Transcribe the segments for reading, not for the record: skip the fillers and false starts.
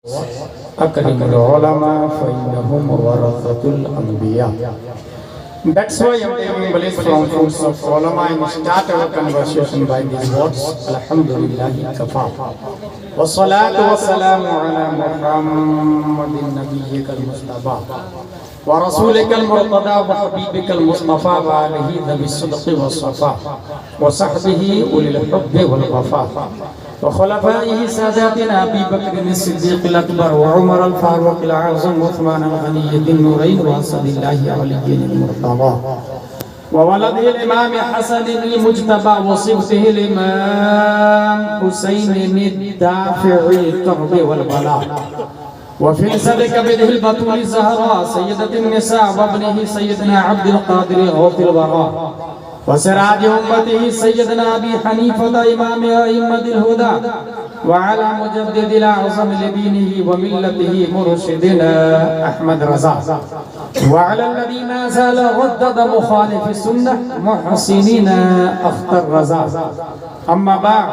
أكرم العلماء فإنهم ورثة الأنبياء. That's why I'm taking bliss from fruits of ulama and start our conversation by these words. Alhamdulillah kafa. Wassalatu wassalamu ala Muhammadin nabiyyikal Mustafa wa rasulikal murtada wa habibikal Mustafa wa alihi dhabi sidqi wa safa wa sahbihi ulil hubbi wal wafa وخلفائه ساداتنا أبي بكر الصديق الأكبر وعمر الفاروق الأعظم وعثمان الغني ذي النورين وأسد الله علي المرتضى وولده الإمام حسن المجتبى وصفته الإمام حسين الدافع الكرب والبلاء وفي سد كبده البتول الزهراء سيدة النساء وابنه سيدنا عبد القادر غوث الوراء وسراج أمته سيدنا أبي حنيفة إمام أئمة الهدى وعلى مجدد الأعظم لدينه وملته مرشدنا أحمد رضا وعلى الذي ما زال غدد مخالف السنة محسنين أخطر رضا. أما بعد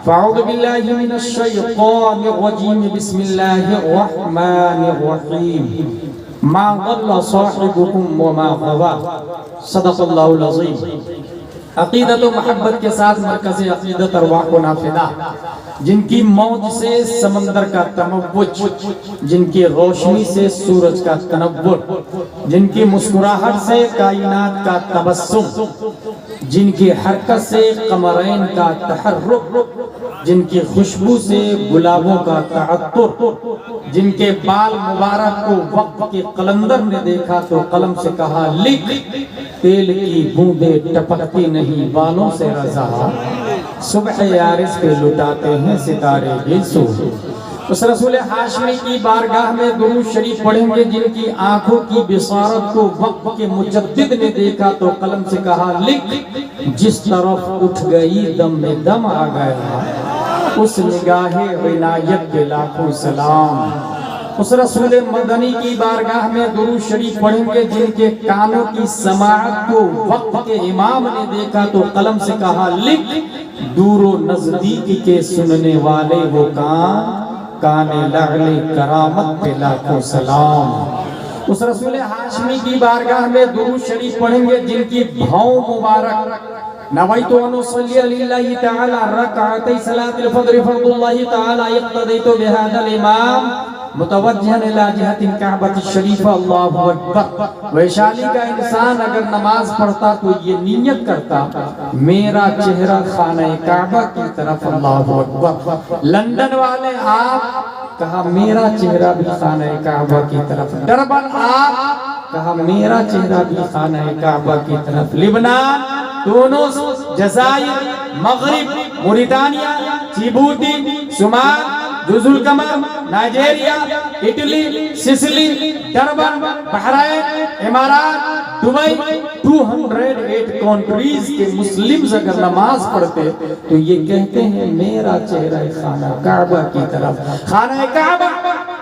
فأعوذ بالله من الشيطان الرجيم بسم الله الرحمن الرحيم. ما ضل صاحبكم وما غوى صدق اللہ العظیم. عقیدت و محبت کے ساتھ مرکز عقیدت ارواح و نافذہ جن کی موج سے سمندر کا تموج، جن کی روشنی سے سورج کا تنور، جن کی مسکراہٹ سے کائنات کا تبسم، جن کی حرکت سے قمرین کا تحرک، جن کی خوشبو سے گلابوں کا تعطر، جن کے بال مبارک کو وقت کے قلندر نے دیکھا تو قلم سے کہا لکھ، تیل کی بوندیں ٹپکتی نہیں بالوں سے رضا، صبح یارس پہ لٹاتے ہیں ستارے گیسو. اس رسول ہاشمی کی بارگاہ میں درود شریف پڑھیں گے جن کی آنکھوں کی بصارت کو وقت کے مجدد نے دیکھا تو قلم سے کہا لکھ، جس طرف اٹھ گئی دم میں دم آ گیا، اس نگاہ عنایت کے لاکھوں سلام. اس رسول مدنی کی بارگاہ میں درود شریف پڑھیں گے جن کے کانوں کی سماعت کو وقت کے امام نے دیکھا تو قلم سے کہا لکھ، دور و نزدیک کے سننے والے وہ کان لعل کرامت پہ لاکھوں سلام. اس رسول ہاشمی کی بارگاہ میں درود شریف پڑھیں گے جن کی بھاؤں مبارک نویت ان اصلی للہ تعالی رکعتی صلاۃ الفجر فرض اللہ تعالی اقتدیت بہذا الامام متوجہن الی جہت الکعبۃ الشریفہ اللہ اکبر. ویشالی کا انسان اگر نماز پڑھتا تو یہ نیت کرتا میرا چہرہ خانہ کعبہ کی طرف اللہ اکبر. لندن والے آپ کہا میرا چہرہ بھی خانہ کعبہ کی طرف. ڈربن آپ کہا میرا چہرہ بھی خانہ کعبہ کی طرف. لبنان، تونس، جزائر، مغرب، موریٹانیا، جیبوتی، صومال، جزر القمر، Nigeria, Italy, Sicily, Durban, Bahrain, امارات، دبئی، 208 کنٹریز کے مسلمز اگر نماز پڑھتے تو یہ کہتے ہیں میرا چہرہ خانہ کعبہ کی طرف. خانہ کعبہ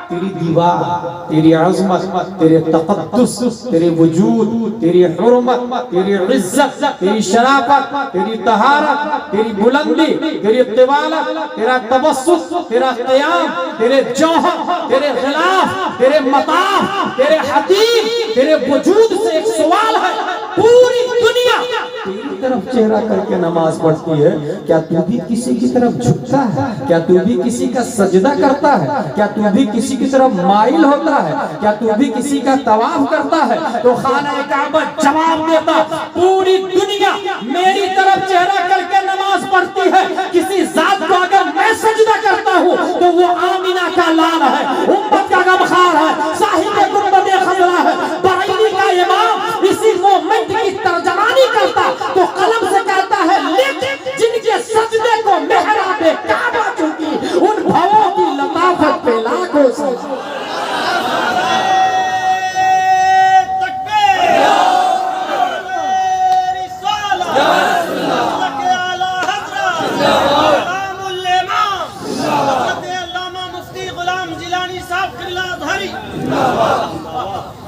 تیری دیوار، تیری عظمت، تیرے تقدس، تیرے وجود، تیری حرمت، تیری عزت، تیری شرافت، تیری طہارت، تیری بلندی، تیری طوالت، تیرا تبسط، تیرا قیام، تیرے جوہر، تیرے غلاف، تیرے مطاف، تیرے حدیث، تیرے وجود سے ایک سوال ہے. پوری دنیا تیری طرف چہرہ کر کے نماز پڑھتی ہے، کیا تو بھی کسی کی طرف جھکتا ہے؟ کیا تو بھی کسی کا سجدہ کرتا ہے؟ کیا تو بھی کسی کی طرف مائل ہوتا ہے؟ کیا تو بھی کسی کا طواف کرتا ہے؟ تو خانہ کعبہ جواب دیتا پوری دنیا میری طرف چہرہ کر کے نماز پڑھتی ہے. کسی ذات کو اگر میں سجدہ کرتا ہوں تو وہ آمینہ کا لال ہے، امت کا غمخوار ہے، صاحب گنبد خضرا ہے، بریلی کا امام اسی مومنٹ کی ترجمانی کرتا تو قلم سے کہتا ہے لکھ، جن کے سجدے کو محراب کعبہ چکی ان بھووں کی لطافت پہ لاکھوں سلام.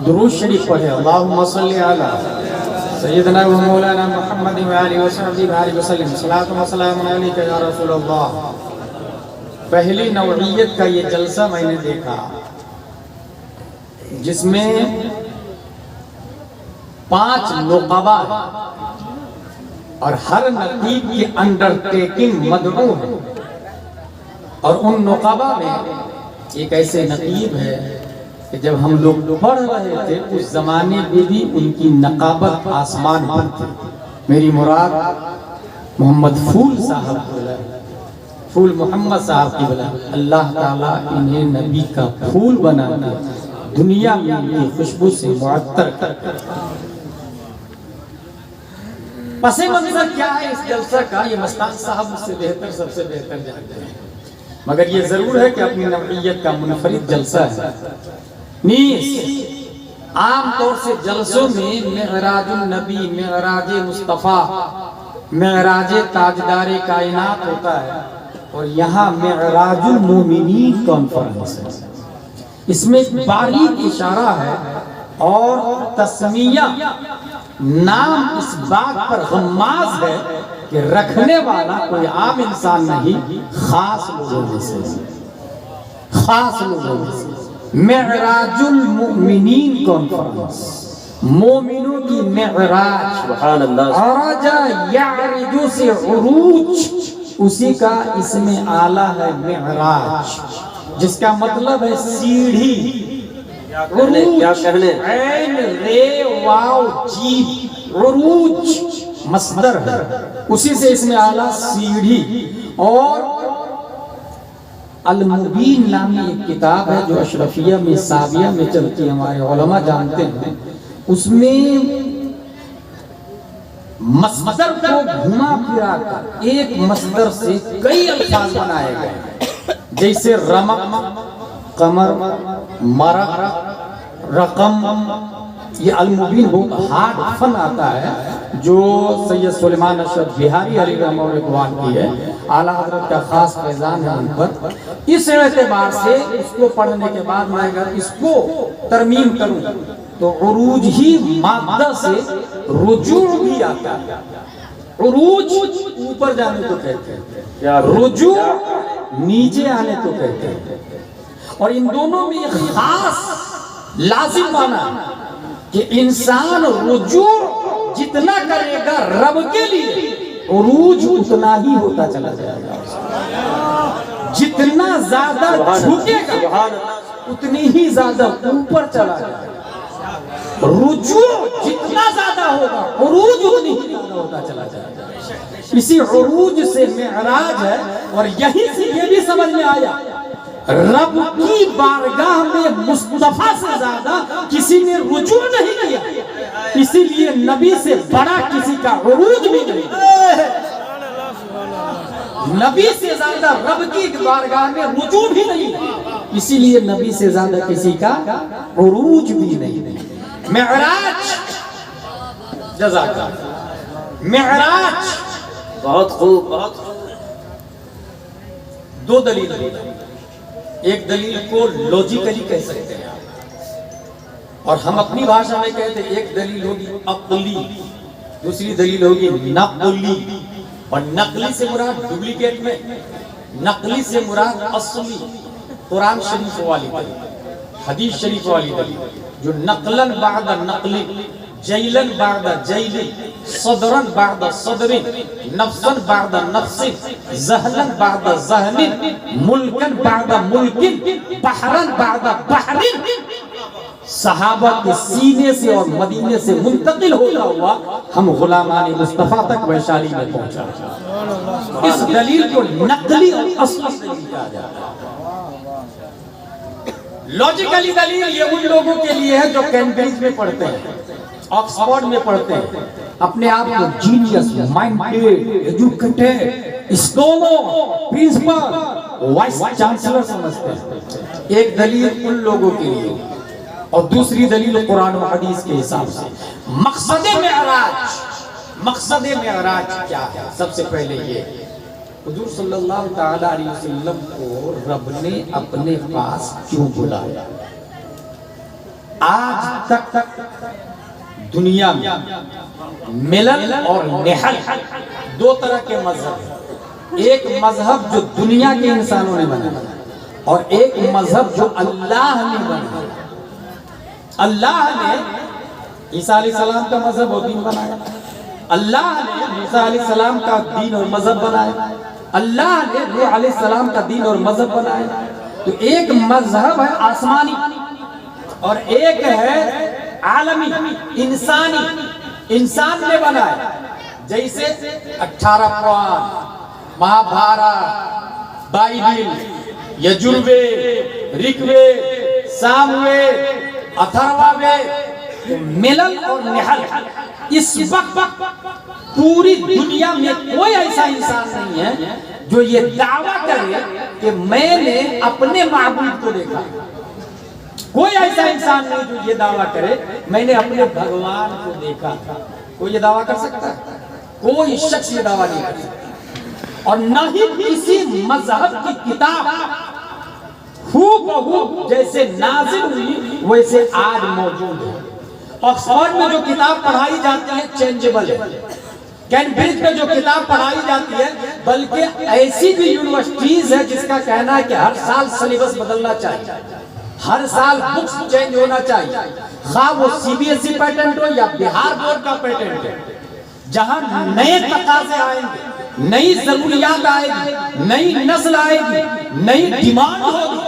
درود شریف پڑھے. اللہم صلی علی سیدنا و مولانا محمد و آلہ و صحبہ وسلم. صلاۃ و سلام علیک یا رسول اللہ. پہلی نوعیت کا یہ جلسہ میں نے دیکھا جس میں 5 نقبہ اور ہر نقیب کی انڈرٹیکنگ مدعو ہے، اور ان نقبہ میں ایک ایسے نقیب ہے کہ جب ہم لوگ پڑھ رہے تھے اس زمانے میں بھی ان کی نقابت آسمان پر تھی۔ میری مراد محمد پھول صاحب بولا، پھول محمد صاحب کی بلا، اللہ تعالیٰ انہیں نبی کا پھول بنا دیا، دنیا میں بھی خوشبو سے معطر کر۔ پس منظر کیا ہے اس جلسہ کا یہ مستان صاحب مجھ سے بہتر، سب سے بہتر جانتے ہیں، مگر یہ ضرور ہے کہ اپنی نوعیت کا منفرد جلسہ ہے۔ نیس عام طور سے جلسوں میں معراج النبی، معراج مصطفیٰ، معراج تاجدار کائنات ہوتا ہے، اور یہاں معراج المومنین کانفرنس ہے۔ اس میں باریک اشارہ ہے اور تسمیہ نام اس بات پر غماز ہے کہ رکھنے والا کوئی عام انسان نہیں، خاص لوگوں میں سے، خاص لوگوں میں سے۔ معراج المؤمنین کانفرنس، مومنوں کی معراج، سبحان اللہ، عرج یعرج سے عروج، اسی کا اس میں آلہ ہے معراج، جس کا مطلب ہے سیڑھی۔ کیا کہنے، عین رے واو جیم، عروج مصدر ہے، اسی سے اس میں آلہ سیڑھی۔ اور المبین نامی ایک کتاب ہے جو اشرفیہ میں سابیہ میں چلتی ہے، ہمارے علماء جانتے ہیں، اس میں مصدر کو گھما پھرا کر ایک مصدر سے کئی الفاظ بنائے گئے، جیسے رمق، قمر، مرق، رقم۔ یہ المبین بہت ہارڈ فن آتا ہے جو سید سلیمان اشرف بہاری علی رحمہ اللہ کی ہے، اعلیٰ حضرت کا خاص فیضان ہے ان پر۔ اس اعتبار سے اس کو پڑھنے کے بعد میں اگر اس کو ترمیم کروں تو عروج ہی مادہ سے رجوع بھی آتا ہے۔ عروج اوپر جانے کو کہتے ہیں، رجوع نیچے آنے کو کہتے ہیں، اور ان دونوں میں ایک خاص لازم معنی ہے کہ انسان رجوع جتنا کرے گا رب کے لیے، عروج اتنا ہی ہوتا چلا جائے گا۔ جتنا زیادہ جھکے گا اتنی ہی زیادہ اوپر چلا جائے گا، رجوع جتنا زیادہ ہوگا عروج اتنی ہی زیادہ ہوتا چلا جائے گا۔ اسی عروج سے معراج ہے، اور یہی سے یہ بھی سمجھ میں آیا رب کی بارگاہ میں مصطفیٰ سے زیادہ کسی نے رجوع نہیں کیا، اسی لیے نبی سے بڑا کسی کا عروج بھی نہیں۔ نبی سے زیادہ رب کی بارگاہ میں رجوع بھی نہیں، اسی لیے نبی سے زیادہ کسی کا عروج بھی نہیں۔ معراج، جزاک اللہ، معراج بہت خوب، بہت خوب۔ دو دلیل ہے، ایک دلیل کو لوجیکلی کہہ سکتے ہیں اور ہم اپنی بھاشا میں کہتے ہیں، ایک دلیل ہوگی عقلی، دوسری دلیل ہوگی نقلی۔ اور نقلی سے مراد ڈپلیکیٹ میں، نقلی سے مراد اصلی قرآن شریف والی دلیل، حدیث شریف والی دلیل، جو نقلن بعد نقلی، جیلن بعد جیلی، صدرن بعد صدر، نفسن بعد نفس، ذہنن بعد ذہن، ملکن بعد ملک، بحرن بعد بحر، صحابہ کے سینے سے اور مدینے سے منتقل ہوتا ہوا ہم غلامان مصطفیٰ تک ویشالی میں پہنچا۔ اس دلیل کو نقلی اور اصلی دلیل کہا جاتا ہے۔ لوجیکلی دلیل یہ ان لوگوں کے لیے ہے جو کیمبرج میں پڑھتے ہیں، آکسفورڈ میں پڑھتے ہیں، اپنے آپ کو genius, minded, educated, scholar, principal, vice chancellor سمجھتے ہیں۔ ایک دلیل ان لوگوں کے لیے، اور دوسری دلیل قرآن و حدیث کے حساب سے۔ مقصد معراج، مقصد معراج کیا ہے؟ سب سے پہلے یہ حضور صلی اللہ تعالیٰ علیہ وسلم کو رب نے اپنے پاس کیوں بلایا؟ آج تک دنیا میں ملل اور نحل دو طرح کے مذہب ہیں۔ ایک مذہب جو دنیا کے انسانوں نے بنایا اور ایک مذہب جو اللہ نے بنایا. اللہ نے عیسیٰ علیہ السلام کا مذہب اور دین بنایا. اللہ نے موسیٰ علیہ السلام کا دین اور مذہب بنایا. اللہ نے نوح علیہ السلام کا دین اور مذہب بنایا. تو ایک مذہب ہے آسمانی اور ایک ہے عالمی انسانی. انسان نے بنایا. جیسے 18 قرآن، مہابھارت، بائبل، یجروید، رگوید، ساموید، اتھروید، ملل اور نحل. اس وقت پوری دنیا میں کوئی ایسا انسان نہیں ہے جو یہ دعویٰ کرے کہ میں نے اپنے معبود کو دیکھا. کوئی ایسا انسان نہیں جو یہ دعویٰ کرے میں نے اپنے بھگوان کو دیکھا. کوئی یہ دعویٰ کر سکتا ہے؟ کوئی شخص یہ دعویٰ نہیں کر سکتا. اور نہ ہی کسی مذہب کی کتاب ہو بہو جیسے نازل ہوئی ویسے آج موجود ہے. آکسفورڈ میں جو کتاب پڑھائی جاتی ہے چینجبل ہے. کیمبرج میں جو کتاب پڑھائی جاتی ہے بلکہ ایسی بھی یونیورسٹیز ہے جس کا کہنا ہے کہ ہر سال سلیبس بدلنا چاہیے، ہر سال بکس چینج ہونا چاہیے، خواہ وہ C B S E pattern ہو یا بہار بورڈ کا پیٹنٹ ہے. جہاں نئے تقاضے آئیں گے، نئی ضروریات آئے گی، نئی نسل آئے گی، نئی ڈیمانڈ ہوگی،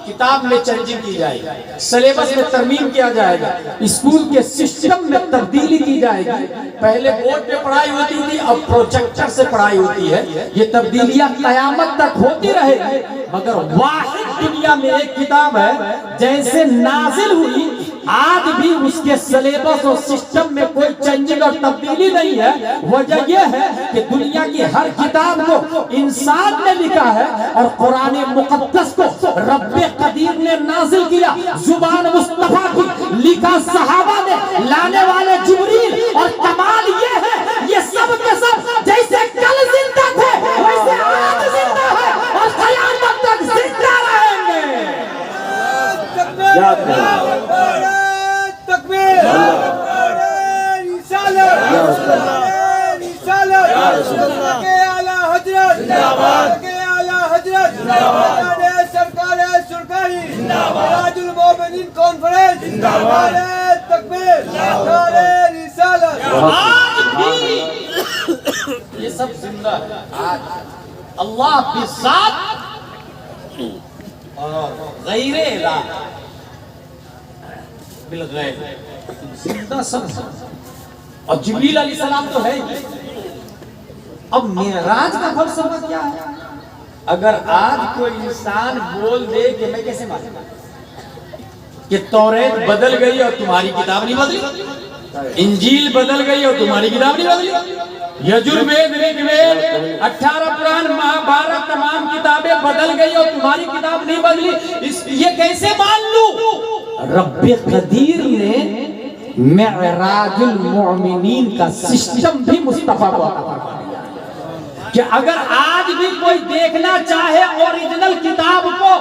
کتاب میں چینجنگ کی جائے گی، سلیبس میں ترمیم کیا جائے گا، اسکول کے سسٹم میں تبدیلی کی جائے گی. پہلے بورڈ پہ پڑھائی ہوتی تھی، اب پروجیکٹر سے پڑھائی ہوتی ہے. یہ تبدیلیاں قیامت تک ہوتی رہے گی. مگر واحد دنیا میں ایک کتاب ہے جیسے نازل ہوئی آج بھی اس کے سلیبس اور سسٹم میں کوئی چینجنگ اور تبدیلی نہیں ہے. وجہ یہ ہے کہ دنیا کی ہر کتاب کو انسان نے لکھا ہے اور قرآن مقدس کو رب قدیر نے نازل کیا. زبان مصطفیٰ کی لکھا صحابہ نے، لانے والے جبریل. اور کمال یہ ہے یہ سب کے سب جیسے کل زندہ تھے ویسے آج زندہ ہے اور قیامت تک زندہ رہیں گے. یاد کریں تکبیر، رسالت کے اعلیٰ حضرت، کے اعلیٰ حضرت سرکار سرکاری راج المومنین کانفرنس. تکبیر، رسالت. آج بھی یہ سب زندہ ہے. آج اللہ بذات اور غیر الہ بالغیب زندہ سب ہے. اور جبریل علیہ السلام تو ہے ہی. اب معراج کا فلسفہ کیا ہے؟ اگر آج کوئی انسان بول دے کہ میں کیسے مانوں کہ توریت بدل گئی اور تمہاری کتاب نہیں بدلی، انجیل بدل گئی اور تمہاری کتاب نہیں بدلی، یجروید، رگوید، 18 قرآن، مہابھارت تمام کتابیں بدل گئی اور تمہاری کتاب نہیں بدلی، یہ کیسے مان لوں؟ رب قدیر نے معراج المؤمنین کا سسٹم بھی مصطفیٰ کو عطا فرمایا کہ اگر آج بھی کوئی دیکھنا چاہے اوریجنل کتاب کو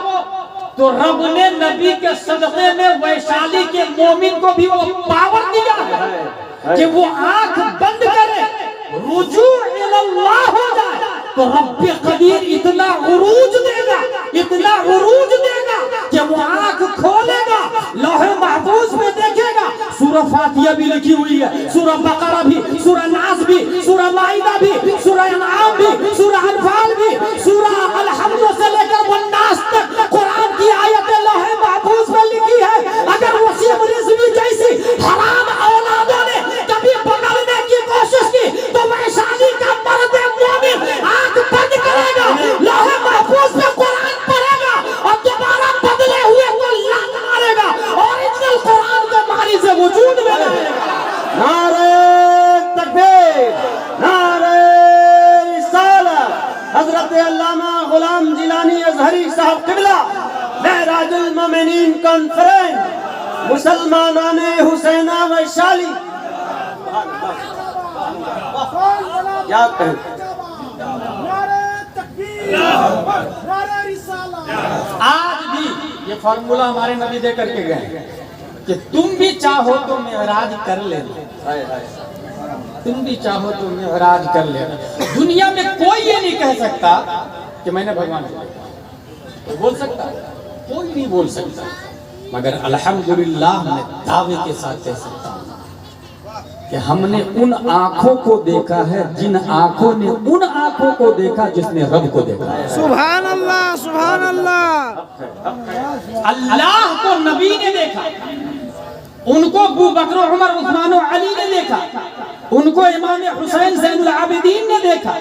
تو رب نے نبی کے صدقے میں ویشالی کے مومن کو بھی وہ پاور دیا ہے کہ وہ آنکھ بند کرے، رجوع اللہ ہو جائے تو رب قدیر اتنا عروج دے گا، اتنا عروج دے گا کہ وہ آنکھ کھولے گا، لوح محفوظ میں دیکھے گا. سورہ فاتحہ بھی لکھی ہوئی ہے، سورہ بقرہ بھی، سورہ ناس بھی، سورہ مائدہ بھی، سورہ انعام بھی، سورہ انفال بھی، سورہ الحمد سے لے کر والناس تک قرآن کی آیتیں لوح محفوظ میں لکھی ہے. اگر وسیم رضوی جیسی حرام اولادوں نے کبھی پکڑنے کی کوشش کی تو ویشالی کا مرد مومن آنکھ بند کرے گا، لوح محفوظ میں قرآن پڑھے گا اور دوبارہ بدلے ہوئے کو لات مارے گا اور اتنا قرآن کو ماری سے وجود میں لائے گا. نعرہ تکبیر، نعرہ رسالت. حضرت علامہ غلام جیلانی ازہری صاحب قبلہ معراج المومنین کانفرنس مسلمانان حسینہ ویشالی. یاد کریں آج بھی یہ فارمولہ ہمارے نبی دے کر کے گئے کہ تم بھی چاہو تو معراج کر لینا. تم بھی چاہو تو معراج کر لینا. دنیا میں کوئی یہ نہیں کہہ سکتا کہ میں نے بھگوان کو دیکھا. کوئی بول سکتا؟ کوئی نہیں بول سکتا. مگر الحمدللہ میں دعوے کے ساتھ کہہ سکتا ہوں کہ ہم نے ان آنکھوں کو دیکھا ہے جن آنکھوں نے ان آنکھوں کو دیکھا جس نے رب کو دیکھا ہے. سبحان اللہ سبحان اللہ. اللہ کو نبی نے دیکھا, ان کو ابو بکر عمر عثمان و علی نے دیکھا, ان کو امام حسین زین العابدین نے دیکھا,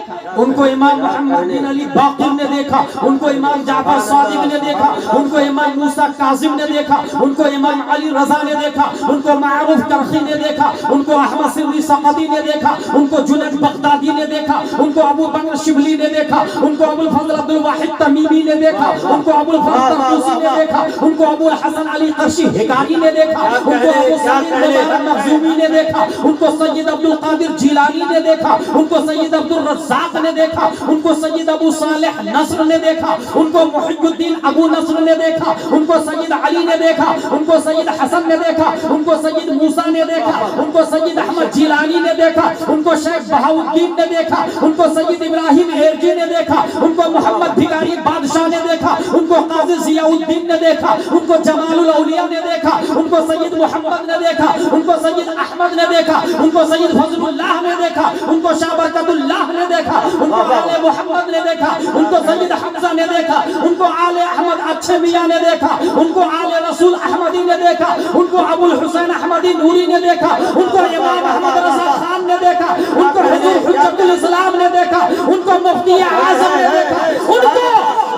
ان کو امام محمد بن علی باقر نے دیکھا, ان کو امام جعفر صادق نے دیکھا, ان کو امام موسیٰ کاظم نے دیکھا, ان کو امام علی رضا نے دیکھا, ان کو معروف کرخی نے دیکھا, ان کو احمد سری سقطی نے دیکھا, ان کو جنید بغدادی نے دیکھا, ان کو ابو بکر شبلی نے دیکھا, ان کو ابو الفضل عبد الواحد تمیمی نے دیکھا, ان کو ابو الفضل طرطوسی نے دیکھا, ان کو ابو الحسن علی قرشی حکاری نے دیکھا, ان کو ابو سعید مخزومی نے دیکھا, ان کو سید عبد القادر جیلانی نے دیکھا, ان کو سید عبد الرزاق نے دیکھا, ان کو سید ابو صالح نصر نے دیکھا, ان کو محی الدین ابو نصر نے دیکھا, ان کو سید علی نے دیکھا, ان کو سید حسن نے دیکھا, ان کو سید موسیٰ نے دیکھا, ان کو سید احمد جیلانی نے دیکھا, ان کو شیخ بہاؤالدین نے دیکھا, ان کو سید ابراہیم ایرجی نے دیکھا, ان کو محمد بھکاری بادشاہ نے دیکھا, ان کو قاضی ضیاء الدین نے دیکھا, ان کو جمال الاولیاء نے دیکھا, ان کو سید محمد نے دیکھا, ان کو سید احمد نے دیکھا, ان کو سید فضل اللہ نے دیکھا, ان کو شاہ برکت اللہ نے دیکھا, ان کو آل محمد نے دیکھا, ان کو سید حمزہ نے دیکھا, ان کو آل احمد اچھے میاں نے دیکھا, ان کو آل رسول احمدی نے دیکھا, ان کو ابو الحسین احمدی نوری نے دیکھا, ان کو امام احمد رضا خان نے دیکھا, ان کو حضور حجت الاسلام نے دیکھا, ان کو مفتی اعظم نے دیکھا, ان کو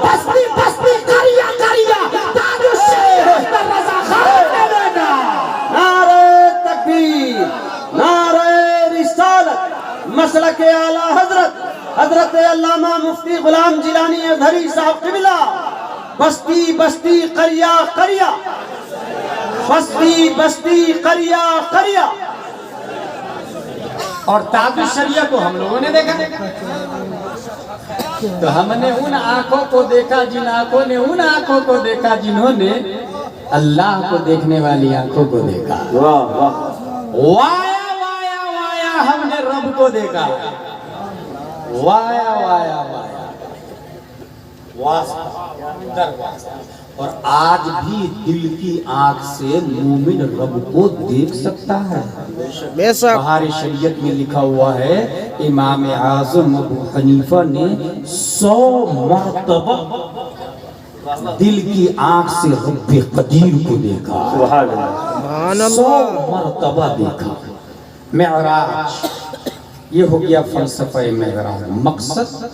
بستی بستی قریہ قریہ تاج الشیخ احمد رضا خان نے دیکھا. نعرہ تکبیر, نعرہ رسالت, مسلک اعلی حضرت حضرت علامہ مفتی غلام جیلانی ازہری صاحب قبلہ. بستی بستی قریہ قریہ, بستی بستی قریہ قریہ. اور تاج الشریعہ کو ہم لوگوں نے دیکھا, تو ہم نے ان آنکھوں کو دیکھا جن آنکھوں نے ان آنکھوں کو دیکھا جنہوں نے اللہ کو دیکھنے والی آنکھوں کو دیکھا. واہ واہ. وایا وایا وایا ہم نے رب کو دیکھا. وایا وایا وایا واسطہ در واسطہ. اور آج بھی دل کی آنکھ سے مومن رب کو دیکھ سکتا ہے. بے شک. بہار شریعت میں لکھا ہوا ہے امام اعظم ابو حنیفہ نے 100 مرتبہ دل کی آنکھ سے رب قدیر کو دیکھا. سبحان اللہ. 100 مرتبہ دیکھا. معراج یہ ہو گیا فلسفہ معراج. مقصد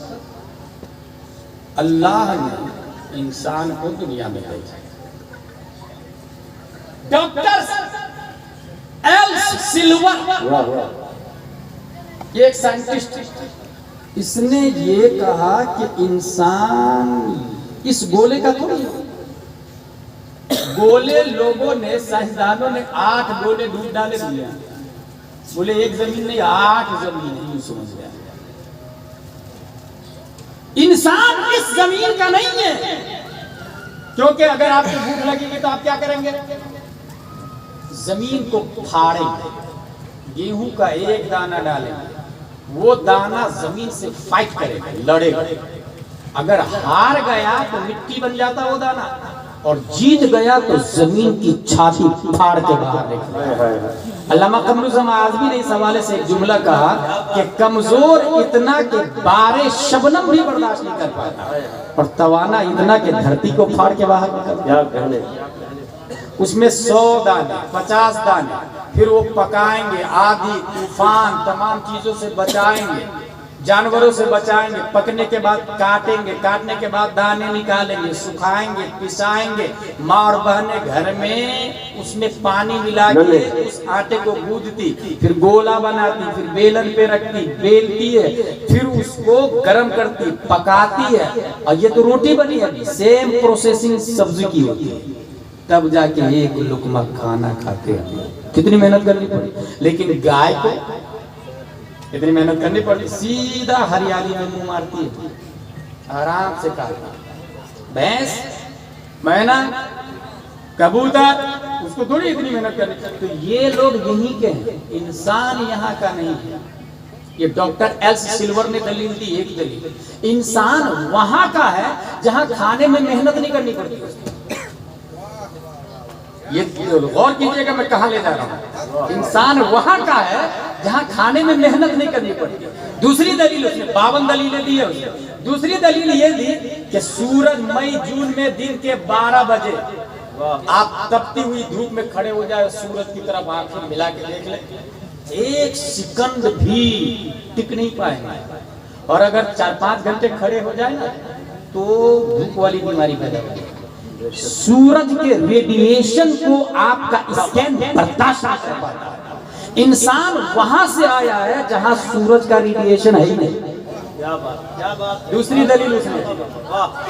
اللہ نے انسان کو دنیا میں بھیجا. ڈاکٹر ایل سلور یہ ایک سائنٹسٹ, اس نے یہ کہا کہ انسان اس گولے کا تھوڑی ہے. گولے لوگوں نے سائنسدانوں نے 8 گولے ڈھونڈ ڈالے دیا. بولے ایک زمین نہیں 8 زمین ہے, یوں سمجھ گیا. انسان اس زمین کا نہیں ہے, کیونکہ اگر آپ کو بھوک لگے گی تو آپ کیا کریں گے؟ زمین کو پھاڑیں گے, گیہوں کا ایک دانہ ڈالیں گے, وہ دانہ زمین سے فائٹ کرے گا, لڑے گا. اگر ہار گیا تو مٹی بن جاتا وہ دانہ, اور جیت گیا تو زمین کی چھاتی پھاڑ کے باہر نکلے. علامہ قمر الزمان اعظمی نے اس حوالے سے ایک جملہ کہا کہ کمزور اتنا کہ بارے شبنم بھی برداشت نہیں کر پاتا, اور توانا اتنا کہ دھرتی کو پھاڑ کے باہر نکلتا. اس میں 100 دانے 50 دانے, پھر وہ پکائیں گے, آدھی طوفان تمام چیزوں سے بچائیں گے, جانوروں سے بچائیں گے, پکنے کے بعد کاٹیں گے, کاٹنے کے بعد دانے نکالیں گے, سکھائیں گے, پسائیں گے. ماں اور بہنیں گھر میں اس میں پانی ملا کے اس آٹے کو گوندتی, پھر گولا بناتی, پھر بیلن پہ رکھتی, بیلتی ہے, پھر اس کو گرم کرتی, پکاتی ہے, اور یہ تو روٹی بنی ہے. سیم پروسیسنگ سبزی کی ہوتی ہے, تب جا کے ایک لقمہ کھانا کھاتے ہیں. کتنی محنت کرنی پڑی. لیکن گائے کو اتنی محنت کرنی پڑتی, سیدھا ہریالی میں منہ مارتی ہے, آرام سے کھاتی. بھینس, مینا, کبوتر اس اس کو تھوڑی اتنی محنت کرنی. تو یہ لوگ یہیں کے ہیں, انسان یہاں کا نہیں ہے. یہ ڈاکٹر ایل سلور نے دلیل دی, ایک دلیل انسان وہاں کا ہے جہاں کھانے میں محنت نہیں کرنی پڑتی. یہ غور کیجئے گا میں کہاں لے جا رہا ہوں. انسان وہاں کا ہے جہاں کھانے میں محنت نہیں کرنی پڑتی. دوسری دلیل اس نے 52 دلیلیں دی ہے. دوسری دلیل یہ دی کہ سورج مئی جون میں دن کے 12 بجے آپ تپتی ہوئی دھوپ میں کھڑے ہو جائے, سورج کی طرف آنکھیں ملا کے دیکھ لیں, 1 سیکنڈ بھی ٹک نہیں پائیں گے. اور اگر 4-5 گھنٹے کھڑے ہو جائے نا تو دھوپ والی بیماری پیدا ہو جائے. سورج کے ریڈیشن کو آپ کا اسکین برداشت نہیں کر پاتا. انسان وہاں سے آیا ہے جہاں سورج کا ریڈیشن ہے ہی نہیں. دوسری دلیل اس نے,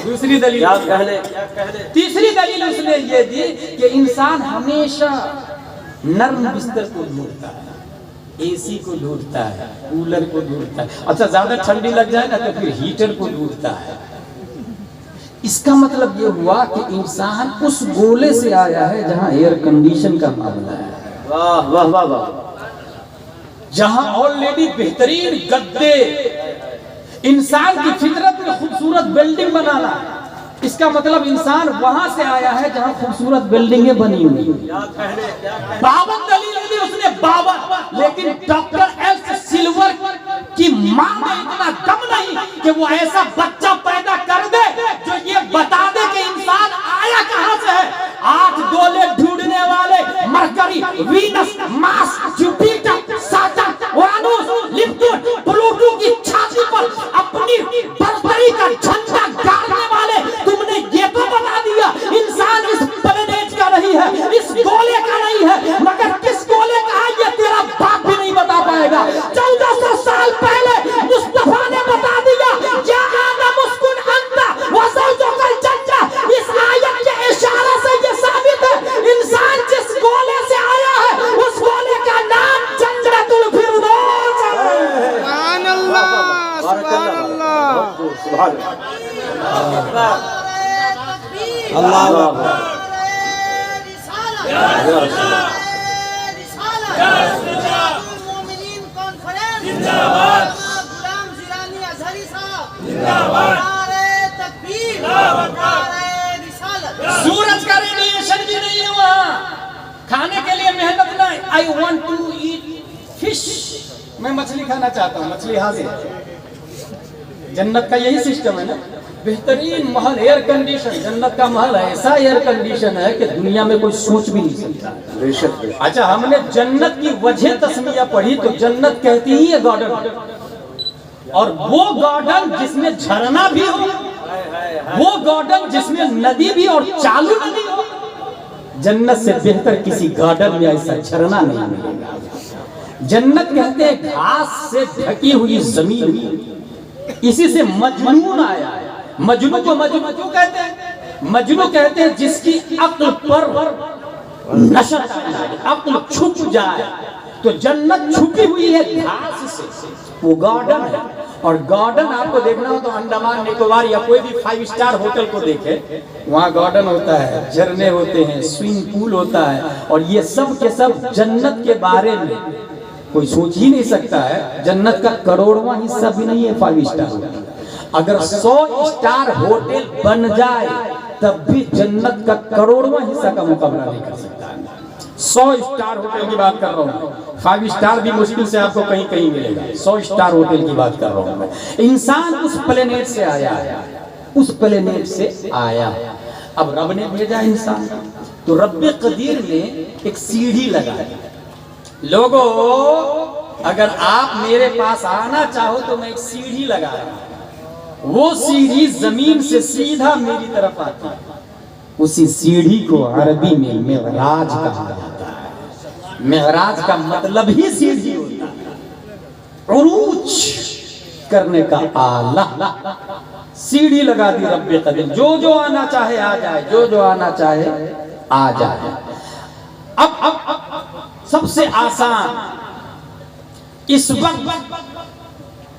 دوسری دلیل تیسری دلیل اس نے یہ دی کہ انسان ہمیشہ نرم بستر کو ڈھونڈتا ہے, اے سی کو ڈھونڈتا ہے, کولر کو ڈھونڈتا ہے. اچھا زیادہ ٹھنڈی لگ جائے نا تو پھر ہیٹر کو ڈھونڈتا ہے. اس کا مطلب یہ ہوا کہ انسان اس گولے سے آیا ہے جہاں ایئر کنڈیشن کا معاملہ ہے. واہ واہ واہ واہ, جہاں آلریڈی بہترین گدے, انسان کی فطرت میں خوبصورت بلڈنگ بنانا. اس کا مطلب انسان وہاں سے آیا ہے جہاں خوبصورت بلڈنگیں بنی ہوئی. 52 دلیل دی اس نے 52, لیکن ڈاکٹر ایل سلور کی ماں میں اتنا دم نہیں کہ وہ ایسا بچہ پیدا کر دے جو یہ بتا دے کہ انسان آیا کہاں سے ہے. 8 گولے ڈھونڈنے والے مرکری, وینس, مارس, جوپیٹر, ساترن, اورانوس, نیپٹون, پلوٹو کی چھاتی پر اپنی برتری کا جھنڈا گاڑنے والے تم نے یہ تو بتا دیا انسان اس پلینیٹ کا نہیں ہے, اس گولے کا نہیں ہے. مگر کس گولے کا ہے یہ تیرا باپ بھی نہیں بتا پائے گا. 1400 سال پہلے مصطفیٰ نے بتا دیا یا آدم اسکن انت وزوجک الجنہ. اس آیت کے اشارہ سے یہ ثابت ہے انسان جس گولے سے آیا ہے اس گولے کا نام جنت الفردوس ہے. سبحان اللہ, سبحان اللہ, سبحان اللہ. سورج کا ریڈیشن بھی نہیں ہے وہاں, کھانے کے لیے محنت نہیں. I want to eat fish, میں مچھلی کھانا چاہتا ہوں, مچھلی حاضر. جنت کا یہی سسٹم ہے نا, بہترین محل, ایئر کنڈیشن. جنت کا محل ایسا ایئر کنڈیشن ہے کہ دنیا میں کوئی سوچ بھی نہیں سکتا. اچھا ہم نے جنت کی وجہ تسمیہ پڑھی تو جنت کہتی ہی ہے گارڈن, اور وہ گارڈن جس میں جھرنا بھی ہو, وہ گارڈن جس میں ندی بھی اور چالو ندی ہو. جنت سے بہتر کسی گارڈن میں ایسا جھرنا نہیں ملے گا. جنت کہتے ہیں گھاس سے ڈھکی ہوئی زمین. اسی سے مجنون آیا ہے. مجنون کو مجنون کیوں کہتے ہیں؟ مجنون کہتے ہیں جس کی عقل پر نشت آ جائے, عقل چھپ جائے. تو جنت چھپی ہوئی ہے گھاس سے, وہ گارڈن ہے. اور گارڈن آپ کو دیکھنا ہو تو انڈمان نکوبار یا کوئی بھی 5 اسٹار ہوٹل کو دیکھے, وہاں گارڈن ہوتا ہے, جھرنے ہوتے ہیں, سوئنگ پول ہوتا ہے. اور یہ سب کے سب جنت کے بارے میں کوئی سوچ ہی نہیں سکتا ہے. جنت کا کروڑواں حصہ بھی نہیں ہے 5 اسٹار ہوٹل. اگر 100 اسٹار ہوٹل بن جائے تب بھی جنت کا کروڑواں حصہ کا مقابلہ نہیں کر سکتا ہے. 100 اسٹار ہوٹل کی بات کر رہا ہوں, 5 اسٹار بھی مشکل سے آپ کو کہیں کہیں ملے گا. 100 اسٹار ہوٹل کی بات کر رہا ہوں میں. انسان اس پلینیٹ سے آیا ہے, اس پلینیٹ سے آیا. اب رب نے بھیجا انسان, تو رب قدیر نے ایک سیڑھی لگائی. لوگو اگر آپ میرے پاس آنا چاہو تو میں ایک سیڑھی لگا رہا ہوں. وہ سیڑھی زمین سے سیدھا میری طرف آتی ہے. اسی سیڑھی کو عربی میں معراج کہا جاتا ہے. معراج کا مطلب ہی سیڑھی ہوتا ہے, عروج کرنے کا آلہ. سیڑھی لگا دی رب قدیر, جو آنا چاہے آ جائے, جو آنا چاہے آ جائے. اب سب سے آسان اس وقت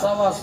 125,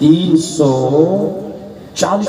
340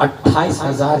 28,000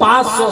500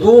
2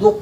2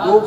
2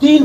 3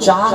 4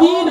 3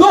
2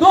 2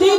3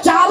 4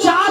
4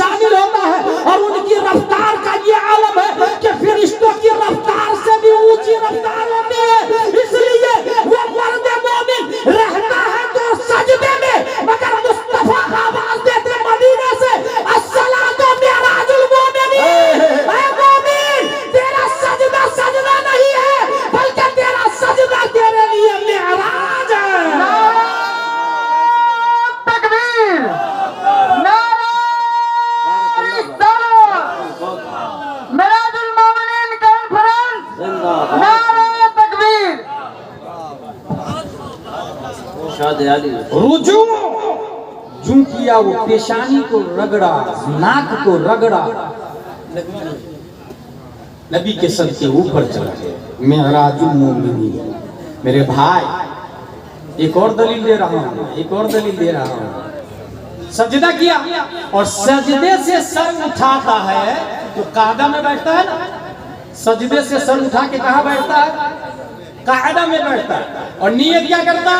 شامل ہوتا ہے اور ان کی رفتار کا یہ عالم ہے کہ فرشتوں کی رفتار سے بھی اونچی رفتار ہوتی ہے. اس لیے وہ مرد مومن رہتا ہے تو سجدے میں، مگر مصطفیٰ آواز دیتے مدینے سے الصلاۃ معراج المومنین. اے مومن تیرا سجدہ سجدہ نہیں ہے بلکہ تیرا سجدہ تیرے لیے معراج ہے. تکبیر، نعرہ رسالت، معراج المومنین کانفرنس، زندہ باد نعرہ تکبیر. ارشاد عالی. رجوع جو کیا وہ پیشانی کو رگڑا، ناک کو رگڑا، نبی کے سر کے اوپر چلا گیا. معراج المومنین. میرے بھائی ایک اور دلیل دے رہا ہوں. سجدہ کیا اور سجدے سے سر اٹھاتا ہے تو قاعدہ میں بیٹھتا ہے نا. سجدے سے سر اٹھا کے کہاں بیٹھتا ہے؟ قاعدہ میں بیٹھتا ہے. اور نیت کیا کرتا؟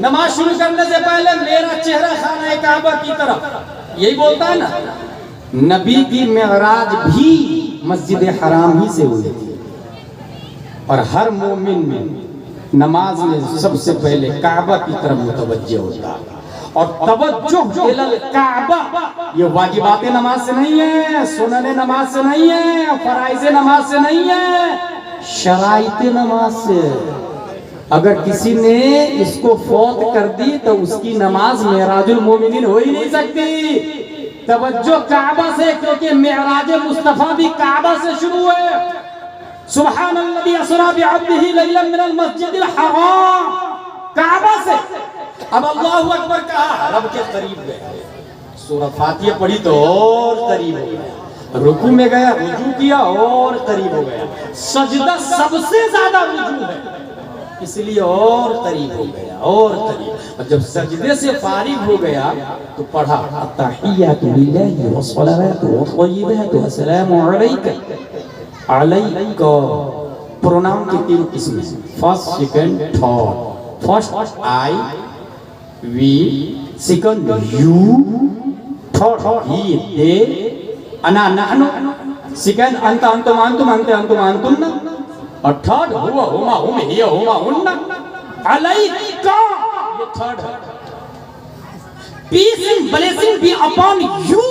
نماز شروع کرنے سے پہلے میرا چہرہ خانہ کعبہ کی طرف. یہی بولتا ہے نا. نبی کی معراج بھی مسجد حرام ہی سے ہوئی تھی اور ہر مومن میں نماز میں سب سے پہلے کعبہ کی طرف متوجہ ہوتا ہے. اور توجہ الکعبہ یہ واجبات نماز سے نہیں ہے، سنن نماز سے نہیں ہے، فرائض نماز سے نہیں ہے، شرائط نماز سے. اگر کسی نے اس کو فوت کر دی تو اس کی نماز معراج المومنین ہو ہی نہیں سکتی. توجہ کعبہ سے، کیونکہ معراج مصطفیٰ بھی کعبہ سے شروع ہے. سبحان الذی اسری بعبدہ لیلا من المسجد الحرام، کعبہ سے. اب اللہ اکبر کہا، رب کے قریب گئے. سورہ فاتحہ پڑھی تو اور قریب ہو گیا. رکوع میں گیا، رجوع کیا اور قریب ہو گیا. سجدہ سب سے زیادہ رجوع ہے اس لیے اور قریب ہو گیا اور قریب. اور جب سجدے سے فارغ ہو گیا تو پڑھا التحیات للہ والصلوات والطیبات السلام علیک. علیک پروناؤن کی 3 قسمیں، first, second, third. First I we, second you, third he they, انا نحن، سیکنڈ انت انتم انتم انت انتم انتن، اور تھرڈ ہوا ہما ہم ہی ہما ہن. علیک یہ تھرڈ ہے. Peace and blessing be upon you.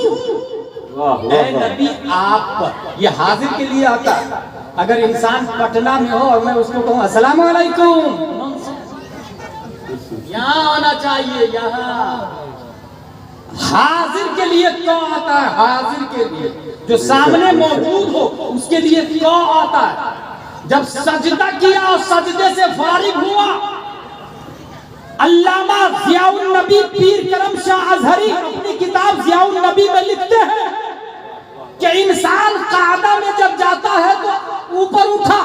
اے نبی آپ پر. یہ حاضر کے لیے آتا ہے. اگر انسان پٹنہ میں ہو اور میں اس کو کہوں السلام علیکم، یہاں آنا چاہیے. یہاں حاضر کے لیے کون آتا ہے؟ حاضر کے لیے جو سامنے موجود ہو اس کے لیے کون آتا ہے؟ جب سجدہ کیا اور سجدے سے فارغ ہوا، علامہ ضیاء النبی پیر کرم شاہ ازہری اپنی کتاب ضیاء النبی میں لکھتے ہیں کہ انسان قاعدہ میں جب جاتا ہے تو اوپر اٹھا،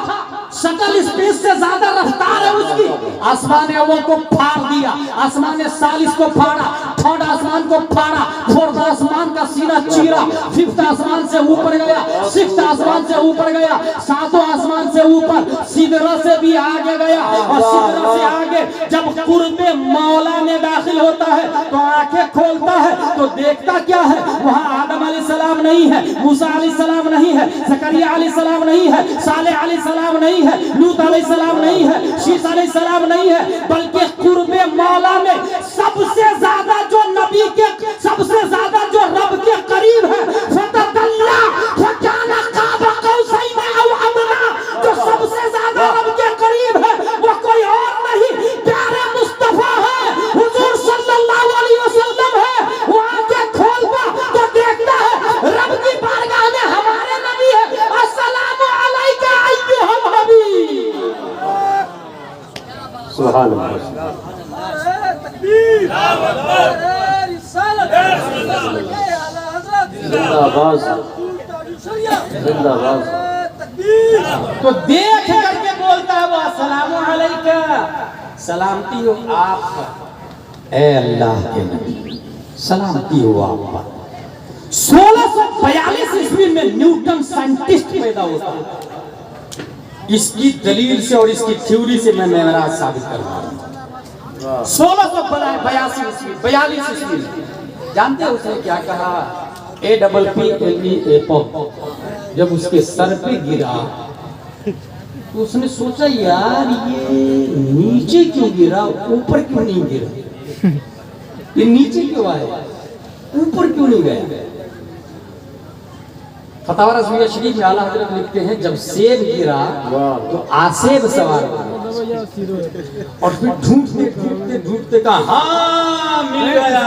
شٹل اسپیس سے زیادہ رفتار ہے اس کی. آسمان اول کو پھاڑ دیا، آسمان ثالث کو پھاڑا، تھرڈ آسمان کو پھاڑا، فورتھ آسمان کا سینہ چیرا، ففتھ آسمان سے اوپر گیا، سکسth آسمان سے اوپر گیا، 7واں آسمان سے اوپر، سدرہ سے بھی آگے گیا. اور سدرہ سے آگے جب قرب مولا میں داخل ہوتا ہے تو آنکھیں کھولتا ہے تو دیکھتا کیا ہے؟ وہاں آدم علیہ السلام نہیں ہے، موسیٰ علیہ السلام نہیں ہے، زکریا علیہ السلام نہیں ہے، صالح علیہ السلام نہیں ہے، لوط علیہ السلام نہیں ہے، شیس علیہ السلام نہیں ہے، بلکہ قرب مولا میں سب سے زیادہ جو نبی کے، سب سے زیادہ جو رب کے قریب ہے، فتدلّا فکان قاب قوسین او ادنیٰ، جو سب سے زیادہ رب کے قریب ہے وہ کوئی اور نہیں، پیارے مصطفیٰ ہے، حضور صلی اللہ علیہ وسلم ہے. وہ آنکھیں کھولتا تو دیکھتا ہے رب کی بارگاہ میں ہمارے نبی ہے. السلام علیکہ ایھا الحبیب. سبحان اللہ. زندہ باد، زندہ باد. تو دیکھ کر کے بولتا ہے وہ السلام علیکہ، سلامتی ہو آپ پر اے اللہ کے نبی، سلامتی ہو آپ پر. 1642 عیسوی میں نیوٹن سائنٹسٹ پیدا ہوتا ہے. اس کی دلیل سے اور اس کی تھیوری سے میں معراج ثابت کر رہا ہوں. 1642 عیسوی 42 عیسوی جانتے ہیں اس نے کیا کہا؟ APPLE جب اس کے سر پہ گرا تو اس نے سوچا یار یہ نیچے کیوں گرا اوپر کیوں نہیں گرا، یہ نیچے کیوں آئے اوپر کیوں نہیں گیا۔ فتاوی رضویہ شریف میں اعلیٰ حضرت لکھتے ہیں جب سیب گرا تو آسیب سوار ہوا اور پھر ڈھونڈتے کہا ہاں مل گیا،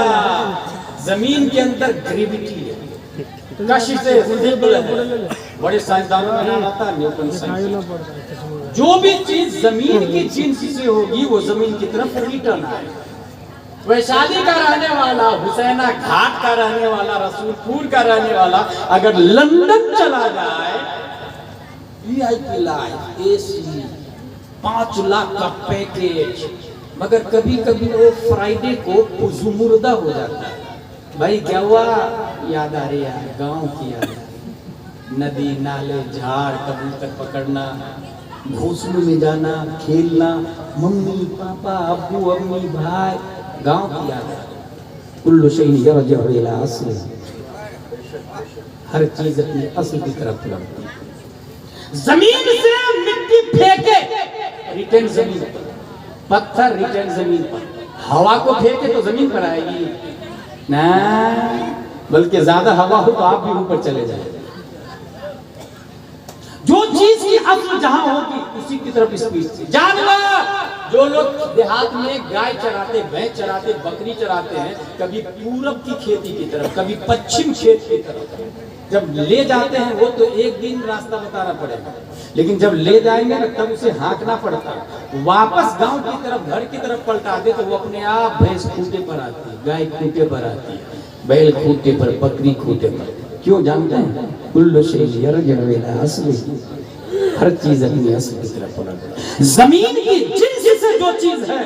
زمین کے اندر گریویٹی ہے، کشش ہے، بڑے سائنسدانوں میں نام آتا ہے نیوٹن سائنس، جو بھی چیز زمین کی جنس سے ہوگی وہ زمین کی طرف ریٹرن آئے۔ ویشالی کا رہنے والا، حسینہ گھاٹ کا رہنے والا، رسول پور کا رہنے والا اگر لندن چلا جائے، VIP لائف، AC، 5 لاکھ کا پیکیج، مگر کبھی کبھی وہ فرائیڈے کو پزمردہ ہو جاتا ہے۔ بھائی کیا ہوا؟ یاد آ رہی ہے گاؤں کی یاد، ندی نالے جھاڑ کبوتر پکڑنا، گھونسلوں میں جانا کھیلنا، ممی پاپا ابو امی بھائی، گاؤں کی یاد ہے۔ کل شیء یرجع الی اصلہ، ہر چیز اپنی اصل کی طرف لوٹتی ہے۔ زمین سے مٹی پھینکے ریٹرن زمین پر، پتھر ریٹرن زمین پر، ہوا کو پھینکے تو زمین پر آئے گی نہ، بلکہ زیادہ ہوا ہو تو آپ بھی اوپر چلے جائیں۔ جو چیز کی اصل جہاں ہوگی اسی کی طرف اسپیڈ سے جانور، جو لوگ دیہات میں گائے چراتے، بھینس چراتے، بکری چراتے ہیں، کبھی پورب کی کھیتی کی طرف، کبھی پچھم کھیت کی طرف، جب لے جاتے ہیں وہ تو ایک دن راستہ بتانا پڑے گا، لیکن جب لے جائیں گے تب اسے ہانکنا پڑتا ہے، واپس گاؤں کی طرف گھر کی طرف پلٹا دے تو وہ اپنے آپ بھینس کھوٹے پر آتی ہے، گائے کھوٹے پر آتی ہے، بیل کھوٹے پر، بکری کھوٹے پر۔ کیوں جانتے ہیں؟ کل شیء یرجع الی اصلہ، ہر چیز اپنی اصل کی طرف پلٹ ہے۔ زمین کی جنس سے جو چیز ہے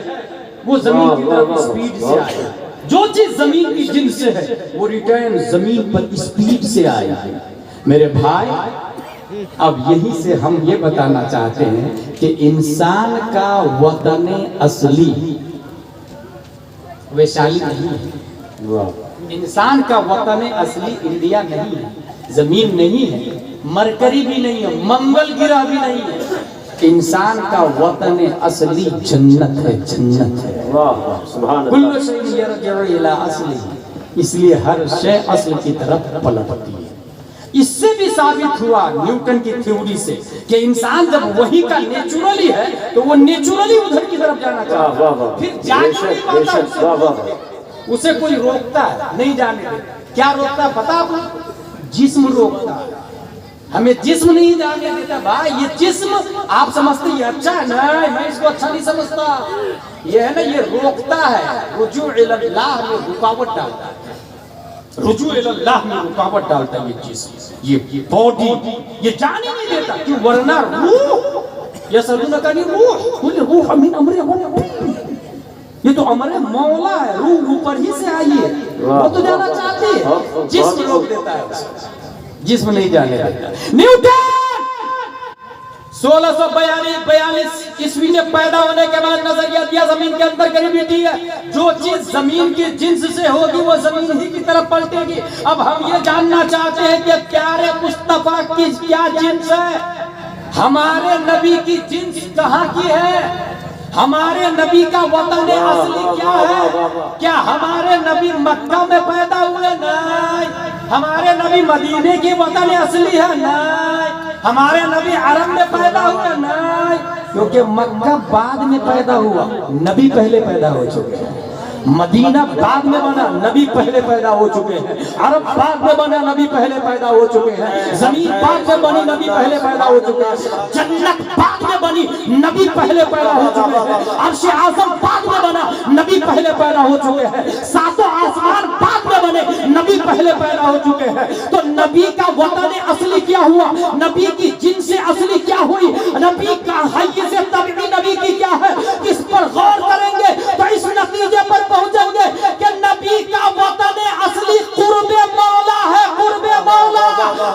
وہ زمین کی طرف اسپیڈ سے آئے، جو چیز زمین کی جنس سے ہے وہ ریٹرن زمین پر اسپیڈ سے آئے۔ میرے بھائی اب یہی سے ہم یہ بتانا چاہتے ہیں کہ انسان کا وطن اصلی ویشالی نہیں ہے، انسان کا وطن اصلی انڈیا نہیں ہے، زمین نہیں ہے، مرکری بھی نہیں ہے، منگل گرہ بھی نہیں ہے، انسان کا وطن اصلی جنت ہے، جنت ہے۔ کل شیء یرجع الی اصلہ، اس لیے ہر شے اصل کی طرف پلٹتی ہے۔ اس سے بھی ثابت ہوا نیوٹن کی تھیوری سے کہ انسان جب وہی کا نیچرلی ہے تو وہ نیچرلی ادھر کی طرف جانا چاہتا ہے، پھر جانے نہیں پاتا، اسے کوئی روکتا ہے نہیں جانے دیتا۔ کیا روکتا ہے پتا آپ کو؟ جسم روکتا ہے، ہمیں جسم نہیں جانے دیتا۔ بھائی یہ جسم آپ سمجھتے یہ اچھا ہے، نہیں میں اس کو اچھا نہیں سمجھتا، یہ ہے نا یہ روکتا ہے، رجوع الی اللہ میں رکاوٹ ڈالتا ہے، رجوع الی اللہ میں رکاوٹ ڈالتا ہے یہ جسم، یہ باڈی یہ جانے نہیں دیتا، کیوں؟ ورنہ روح یسألونک عن الروح قل الروح من امر ربی، یہ تو امر مولا ہے، روح اوپر ہی سے آئی ہے، وہ تو جانا چاہتی ہے، جسم روک دیتا ہے، جسم نہیں جانے دیتا۔ نیوٹن 1642 عیسوی میں پیدا ہونے کے بعد نظریہ دیا زمین کے اندر گریویٹی ہے، جو چیز زمین کی جنس سے ہوگی وہ زمین ہی کی طرف پلٹے گی۔ اب ہم یہ جاننا چاہتے ہیں کہ پیارے مصطفیٰ کی کیا جنس ہے، ہمارے نبی کی جنس کہاں کی ہے، ہمارے نبی کا وطن اصلی کیا ہے؟ کیا ہمارے نبی مکہ میں پیدا ہوئے؟ نہیں۔ ہمارے نبی مدینے کی وطن اصلی ہے؟ نہیں۔ ہمارے نبی عرب میں پیدا ہوئے؟ نہیں، کیونکہ مکہ بعد میں پیدا ہوا، نبی پہلے پیدا ہو چکے ہیں۔ مدینہ بعد میں بنا، نبی پہلے پیدا ہو چکے ہیں۔ عرب بعد میں بنا، نبی پہلے پیدا ہو چکے ہیں۔ زمین بعد میں بنی، نبی پہلے پیدا ہو چکے ہیں۔ جنت بعد میں بنی، نبی پہلے پیدا ہو چکے ہیں۔ عرش اعظم بعد میں بنا، نبی پہلے پیدا ہو چکے ہیں۔ ساتوں آسمان بعد میں بنے، نبی پہلے پیدا ہو چکے ہیں۔ تو نبی کا وطن اصلی کیا ہوا؟ نبی کی جنس اصلی کیا ہوئی؟ نبی کا حیث طبعی نبی کی کیا ہے؟ اس پر غور کریں گے تو اس نتیجے پر پہنچیں گے کہ نبی کا وطن اصلی قرب مولا ہے، قرب مولا،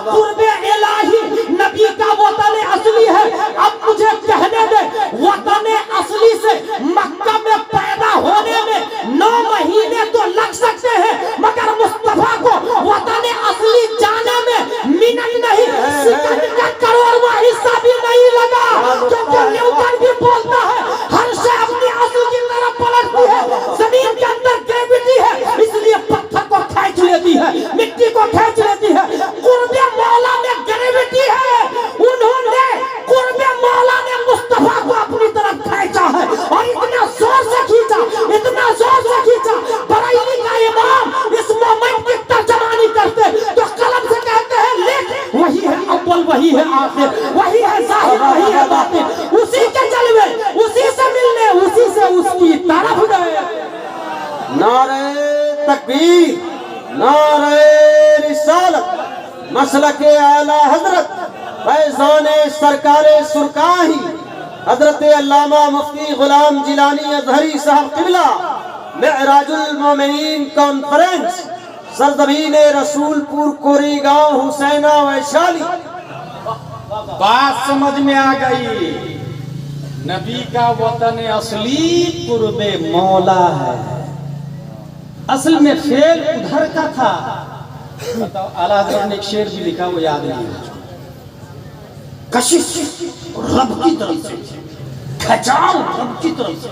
قرب الہی نبی کا وطن اصلی ہے۔ اب مجھے کہنے دے، وطن اصلی سے مکہ میں پیدا ہونے میں 9 مہینے تو لگ سکتے ہیں، مگر مصطفیٰ کو وطن اصلی آخر، وہی ہے ظاہر وہی ہے باطن، اسی کے جلوے اسی سے ملنے اسی سے اس کی طرف گئے۔ نعرہ تکبیر، نعرہ رسالت، مسلک اعلی حضرت فیضان سرکار سرکاہی حضرت علامہ مفتی غلام جیلانی ازہری صاحب قبلہ، معراج المومنین کانفرنس، سرزمین رسول پور کوری گاؤں حسینہ ویشالی۔ بات سمجھ میں آ گئی، نبی کا وطن اصلی قرب مولا ہے، اصل میں فعل ادھر کا تھا۔ اعلیٰ حضرت نے ایک شعر بھی لکھا، وہ یاد نہیں ہے، کشش رب کی طرف سے، کھچاؤ رب کی طرف سے،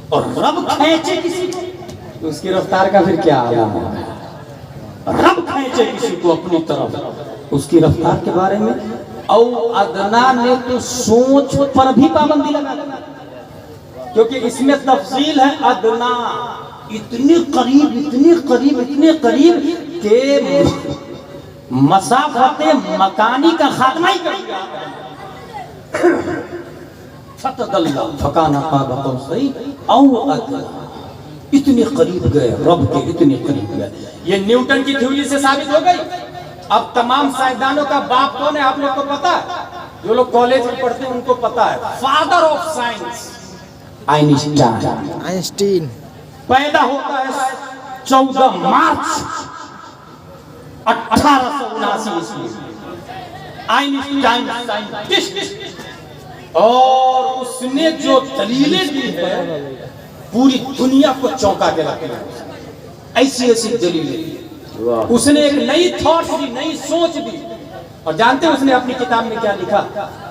اور رب کھینچے کسی کو، اس کی رفتار کا پھر کیا عالم ہے؟ رب کھینچے کسی کو اپنی طرف، اس کی رفتار کے بارے میں او ادنا نے تو سوچ پر بھی پابندی لگا دی، کیونکہ اس میں تفصیل ہے۔ ادنا اتنی قریب اتنی قریب اتنے قریب کہ مسافت مکانی کا خاتمہ ہی کر دیا۔ فتدلّا فکان قاب قوسین او ادنا، اتنی قریب گئے رب کے، اتنی قریب گئے۔ یہ نیوٹن کی تھیوری سے ثابت ہو گئی۔ اب تمام سائنسدانوں کا باپ کون ہے آپ لوگ کو پتا ہے؟ جو لوگ کالج میں پڑھتے ہیں ان کو پتا ہے، فادر آف سائنس آئنسٹائن پیدا ہوتا ہے 14 مارچ 1879 عیسوی میں۔ آئنسٹائن سائنٹسٹ، اور اس نے جو دلیلیں دی ہے پوری دنیا کو چونکا کے رکھ دیا، ایسی ایسی دلیلیں دی۔ اس نے ایک نئی تھاٹ دی، نئی سوچ دی، اور جانتے ہیں اس نے اپنی کتاب میں کیا لکھا؟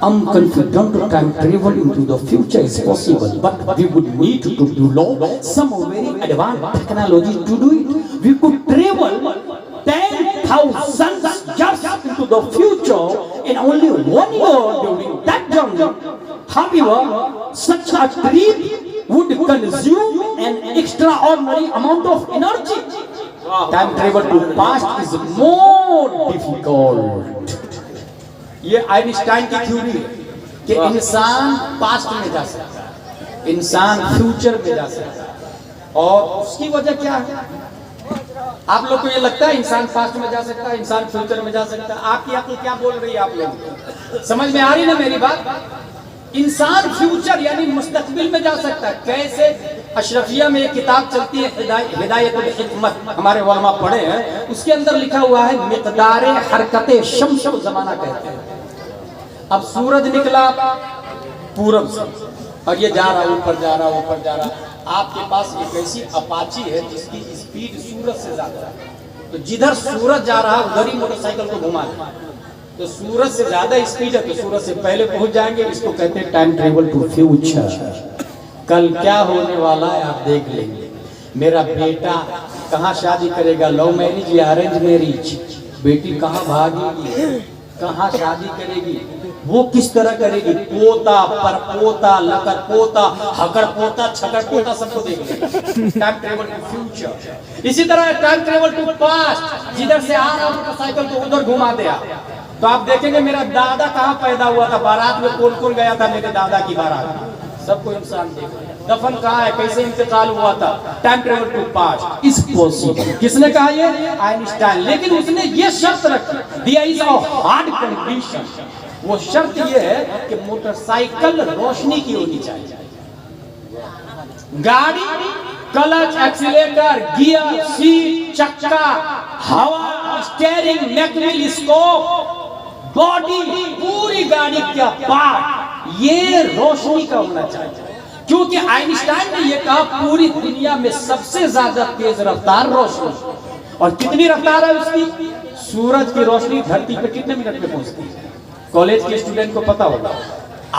I'm confident time travel into the future is possible, but we would need to develop some very advanced technology to do it. We could travel 10,000 years into the future in only 1 year during that journey. However, such a trip would consume an extraordinary amount of energy. Time travel to past is more difficult. یہ Einstein کی theory ہے کہ انسان past میں جا سکتا ہے، انسان فیوچر میں جا سکتا ہے، اور اس کی وجہ کیا ہے؟ آپ لوگ کو یہ لگتا ہے انسان پاسٹ میں جا سکتا ہے، انسان فیوچر میں جا سکتا ہے؟ آپ کی عقل کیا بول رہی ہے؟ آپ لوگ سمجھ میں آ رہی نا میری بات؟ انسان فیوچر یعنی مستقبل میں جا سکتا ہے۔ کیسے؟ اشرفیہ میں ایک کتاب چلتی ہے ہدایت الحکمت، ہمارے علماء پڑھے ہیں، اس کے اندر لکھا ہوا ہے مقدار حرکت شمس و زمانہ کہتے ہیں۔ اب سورج نکلا پورب سے اور یہ جا رہا اوپر جا رہا اوپر جا رہا، آپ کے پاس ایک ایسی اپاچی ہے جس کی اسپیڈ سورج سے زیادہ ہے، تو جدھر سورج جا رہا ادھر ہی موٹر سائیکل کو گھما لیں، تو سورج سے زیادہ اسپیڈ ہے تو سورج سے پہلے پہنچ جائیں گے۔ اس کو کہتے ہیں ٹائم ٹریول ٹو فیوچر۔ کل کیا ہونے والا ہے آپ دیکھ لیں گے۔ میرا بیٹا کہاں شادی کرے گا، لو میرج یا ارینج میرج، بیٹی کہاں بھاگے گی، کہاں شادی کرے گی، وہ کس طرح کرے گی، پوتا پر پوتا لکر پوتا ہکر پوتا چھکر پوتا سب کو دیکھ لیں۔ Time travel to future. اسی طرح ٹائم ٹریول ٹو پاسٹ، جدھر سے آ رہا موٹر سائیکل کو ادھر گھما دیا، تو آپ دیکھیں گے میرا دادا کہاں پیدا ہوا تھا، بارات میں کون کون گیا تھا میرے دادا کی بارات، سب کو انسان دیکھ رہا ہے۔ دفن کہاں ہے، کیسے انتقال ہوا تھا، time travel to past is possible. کس نے کہا؟ یہ آئنسٹائن۔ لیکن اس نے یہ شرط رکھی، دیر از اے ہارڈ کنڈیشن، وہ شرط یہ ہے کہ موٹر سائیکل روشنی کی ہونی چاہیے، گاڑی کلچ ایکسیلیٹر گیئر سیٹ چکا ہوا اسٹیئرنگ نیک ویل اسکوپ باڈی پوری گاڑی کا پارٹ یہ روشنی کا ہونا چاہیے، کیونکہ آئنسٹائن نے یہ کہا پوری دنیا میں سب سے زیادہ تیز رفتار روشنی، اور کتنی رفتار ہے اس کی؟ سورج کی روشنی دھرتی پہ کتنے منٹ میں پہنچتی ہے؟ کالج کے اسٹوڈنٹ کو پتا ہوگا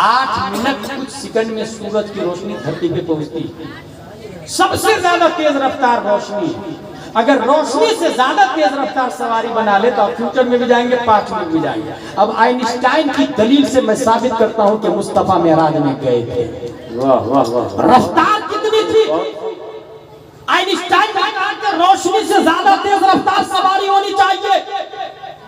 8 منٹ کچھ سیکنڈ میں سورج کی روشنی دھرتی پہ پہنچتی ہے، سب سے زیادہ تیز رفتار روشنی۔ اگر روشنی سے زیادہ تیز رفتار سواری بنا لے تو آپ فیوچر میں بھی جائیں گے، پاسٹ میں بھی جائیں گے۔ اب آئنسٹائن کی دلیل سے میں ثابت کرتا ہوں کہ مصطفیٰ معراج میں گئے تھے، واہ واہ واہ، رفتار کتنی تھی؟ آئنسٹائن نے کہا کہ روشنی سے زیادہ تیز رفتار سواری ہونی چاہیے،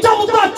14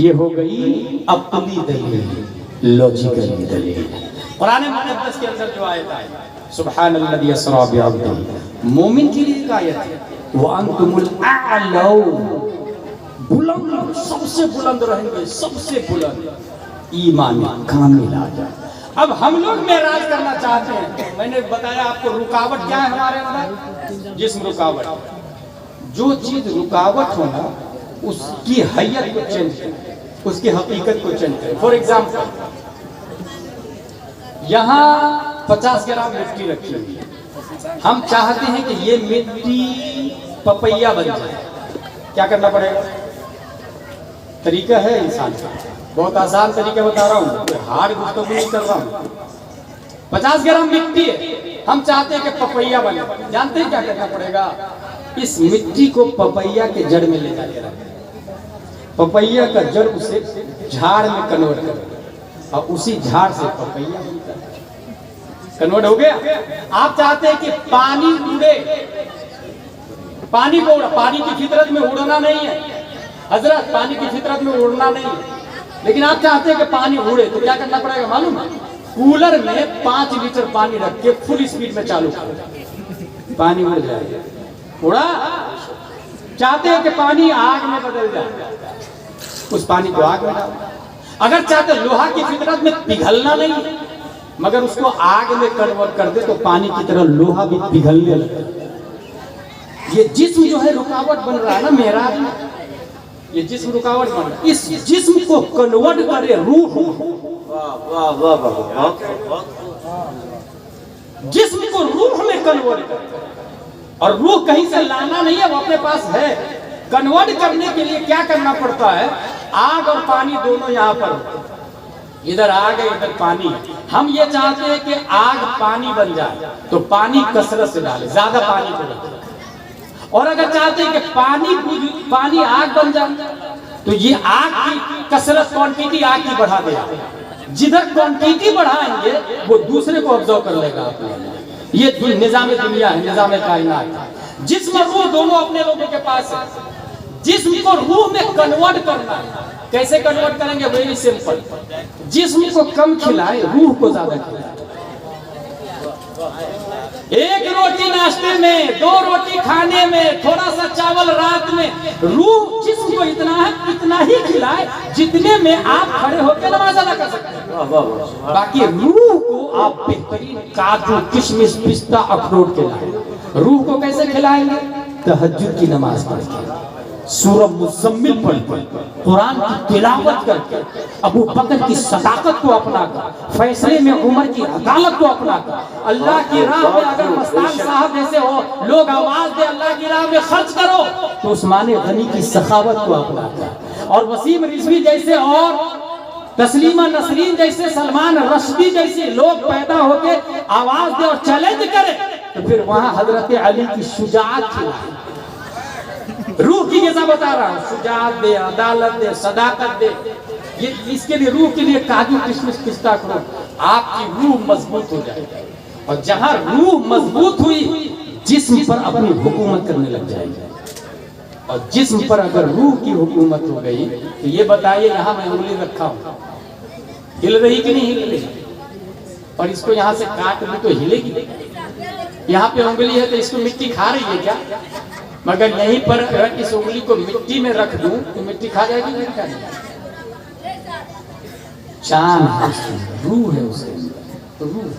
یہ ہو گئی عقلی دلیل، لوجیکلی دلیل۔ قرآن مقدس کے اندر جو آیت ہے سبحان الذی اسریٰ بعبدہ، مومن کے لیے ایک آیت ہے وَأَنْتُمُ الْأَعْلَوْنَ، بلند، سب سے بلند رہیں گے، سب سے بلند۔ ایمان کامل آ جائے۔ اب ہم لوگ معراج کرنا چاہتے ہیں، میں نے بتایا آپ کو رکاوٹ کیا ہے ہمارے اندر؟ جسم رکاوٹ۔ جو چیز رکاوٹ ہونا اس کی حیت کو چینج کرے، اس کی حقیقت کو چینج کرے۔ فور ایگزامپل یہاں 50 گرام مٹی رکھی ہوئی ہے، ہم چاہتے ہیں کہ یہ مٹی پپیا بن جائے، کیا کرنا پڑے گا؟ طریقہ ہے انسان کا، بہت آسان طریقہ بتا رہا ہوں، کوئی ہارڈ گفتگو نہیں کر رہا ہوں۔ 50 گرام مٹی ہے، ہم چاہتے ہیں کہ پپیا بنے، جانتے ہیں کیا کرنا پڑے گا؟ اس مٹی کو پپیا کے جڑ میں لے جا کے رکھیں، پپیا کا جڑ اسے جھاڑ میں کنورٹ کرے اور اسی جھاڑ سے پپیا کنورٹ ہو گیا۔ آپ چاہتے ہیں کہ پانی اڑے، پانی کو اڑا، پانی کی فطرت میں اڑنا نہیں ہے حضرت، پانی کی فطرت میں اڑنا نہیں ہے، لیکن آپ چاہتے ہیں کہ پانی اڑے تو کیا کرنا پڑے گا معلوم ہے؟ کولر میں 5 لیٹر پانی رکھ کے فل اسپیڈ میں چالو کرو، پانی اڑ جائے گا۔ اڑا؟ چاہتے ہیں کہ پانی آگ میں بدل جائے، اس پانی کو آگ میں ڈالو۔ اگر چاہتے لوہا کی فطرت میں پگھلنا نہیں ہے مگر اس کو آگ میں کنورٹ کر دے تو پانی کی طرح لوہا بھی پگھلنے لگتا ہے۔ یہ جسم جو ہے رکاوٹ بن رہا ہے نا معراج میں، یہ جسم رکاوٹ بن رہا ہے، اس جسم کو کنورٹ کرے روح، جسم کو روح میں کنورٹ کرے، اور روح کہیں سے لانا نہیں ہے، وہ اپنے پاس ہے۔ کنورٹ کرنے کے لیے کیا کرنا پڑتا ہے؟ آگ اور پانی دونوں یہاں پر، ادھر آگ ہے ادھر پانی۔ ہم یہ چاہتے ہیں کہ آگ پانی بن جائے تو پانی کثرت سے ڈالے، زیادہ پانی کو ڈالے، اور اگر چاہتے ہیں کہ پانی آگ بن جائے تو یہ آگ کی کثرت، کوانٹیٹی آگ کی بڑھا دے، جدھر کوانٹیٹی بڑھائیں گے وہ دوسرے کو ابزرو کر لے گا اپنے۔ یہ نظام دنیا ہے، نظام کائنات۔ جسم اور روح دونوں اپنے لوگوں کے پاس ہے، جسم کو روح میں کنورٹ کرنا ہے۔ کیسے کنورٹ کریں گے؟ ویری سمپل، جسم کو کم کھلائے، روح کو زیادہ کھلائے۔ ایک روٹی ناشتے میں، 2 روٹی کھانے میں، تھوڑا سا چاول رات میں، روح جسم کو اتنا ہی کھلائے جتنے میں آپ کھڑے ہو کے نماز ادا کر سکتے ہیں۔ باقی روح کو آپ بہترین کاجو، کشمش، پستہ، اخروٹ کھلائیں۔ روح کو کیسے کھلائیں گے؟ تہجد کی نماز پڑھ کے، سورہ مزمل پڑھ کے، قرآن کی تلاوت کر کے، ابو بکر کی صداقت کو اپنا کر، فیصلے میں عمر کی عدالت کو اپنا کر، اللہ کی راہ میں اگر مستان صاحب جیسے ہو لوگ آواز دے اللہ کی راہ میں خرچ کرو تو عثمان غنی کی سخاوت کو اپنا کر، اور وسیم رضوی جیسے اور تسلیمہ نسرین جیسے، سلمان رشدی جیسے لوگ پیدا ہو کے آواز دے اور چیلنج کرے تو پھر وہاں حضرت علی کی شجاعت کھلائے۔ روح کی غذا بتا رہا ہوں، شجاعت دے، عدالت دے، صداقت دے، یہ اس کے لیے روح کے لیے کاجو، کشمش، پستہ کرو، آپ کی روح مضبوط ہو جائے گی، اور جہاں روح مضبوط ہوئی جسم پر اپنی حکومت کرنے لگ جائے گی، اور جسم پر اگر روح کی حکومت ہو گئی تو یہ بتائیے یہاں میں انگلی رکھا ہوں، ہل رہی کہ نہیں ہل رہی؟ اور اس کو یہاں سے کاٹ بھی تو ہلے گی، یہاں پہ انگلی ہے تو اس کو مٹی کھا رہی ہے کیا؟ مگر یہیں پر اگر اس انگلی کو مٹی میں رکھ دوں تو مٹی کھا جائے گی، نہیں کھا جائے گی؟ جان ہے اس کے اندر، روح ہے اس کے اندر، روح۔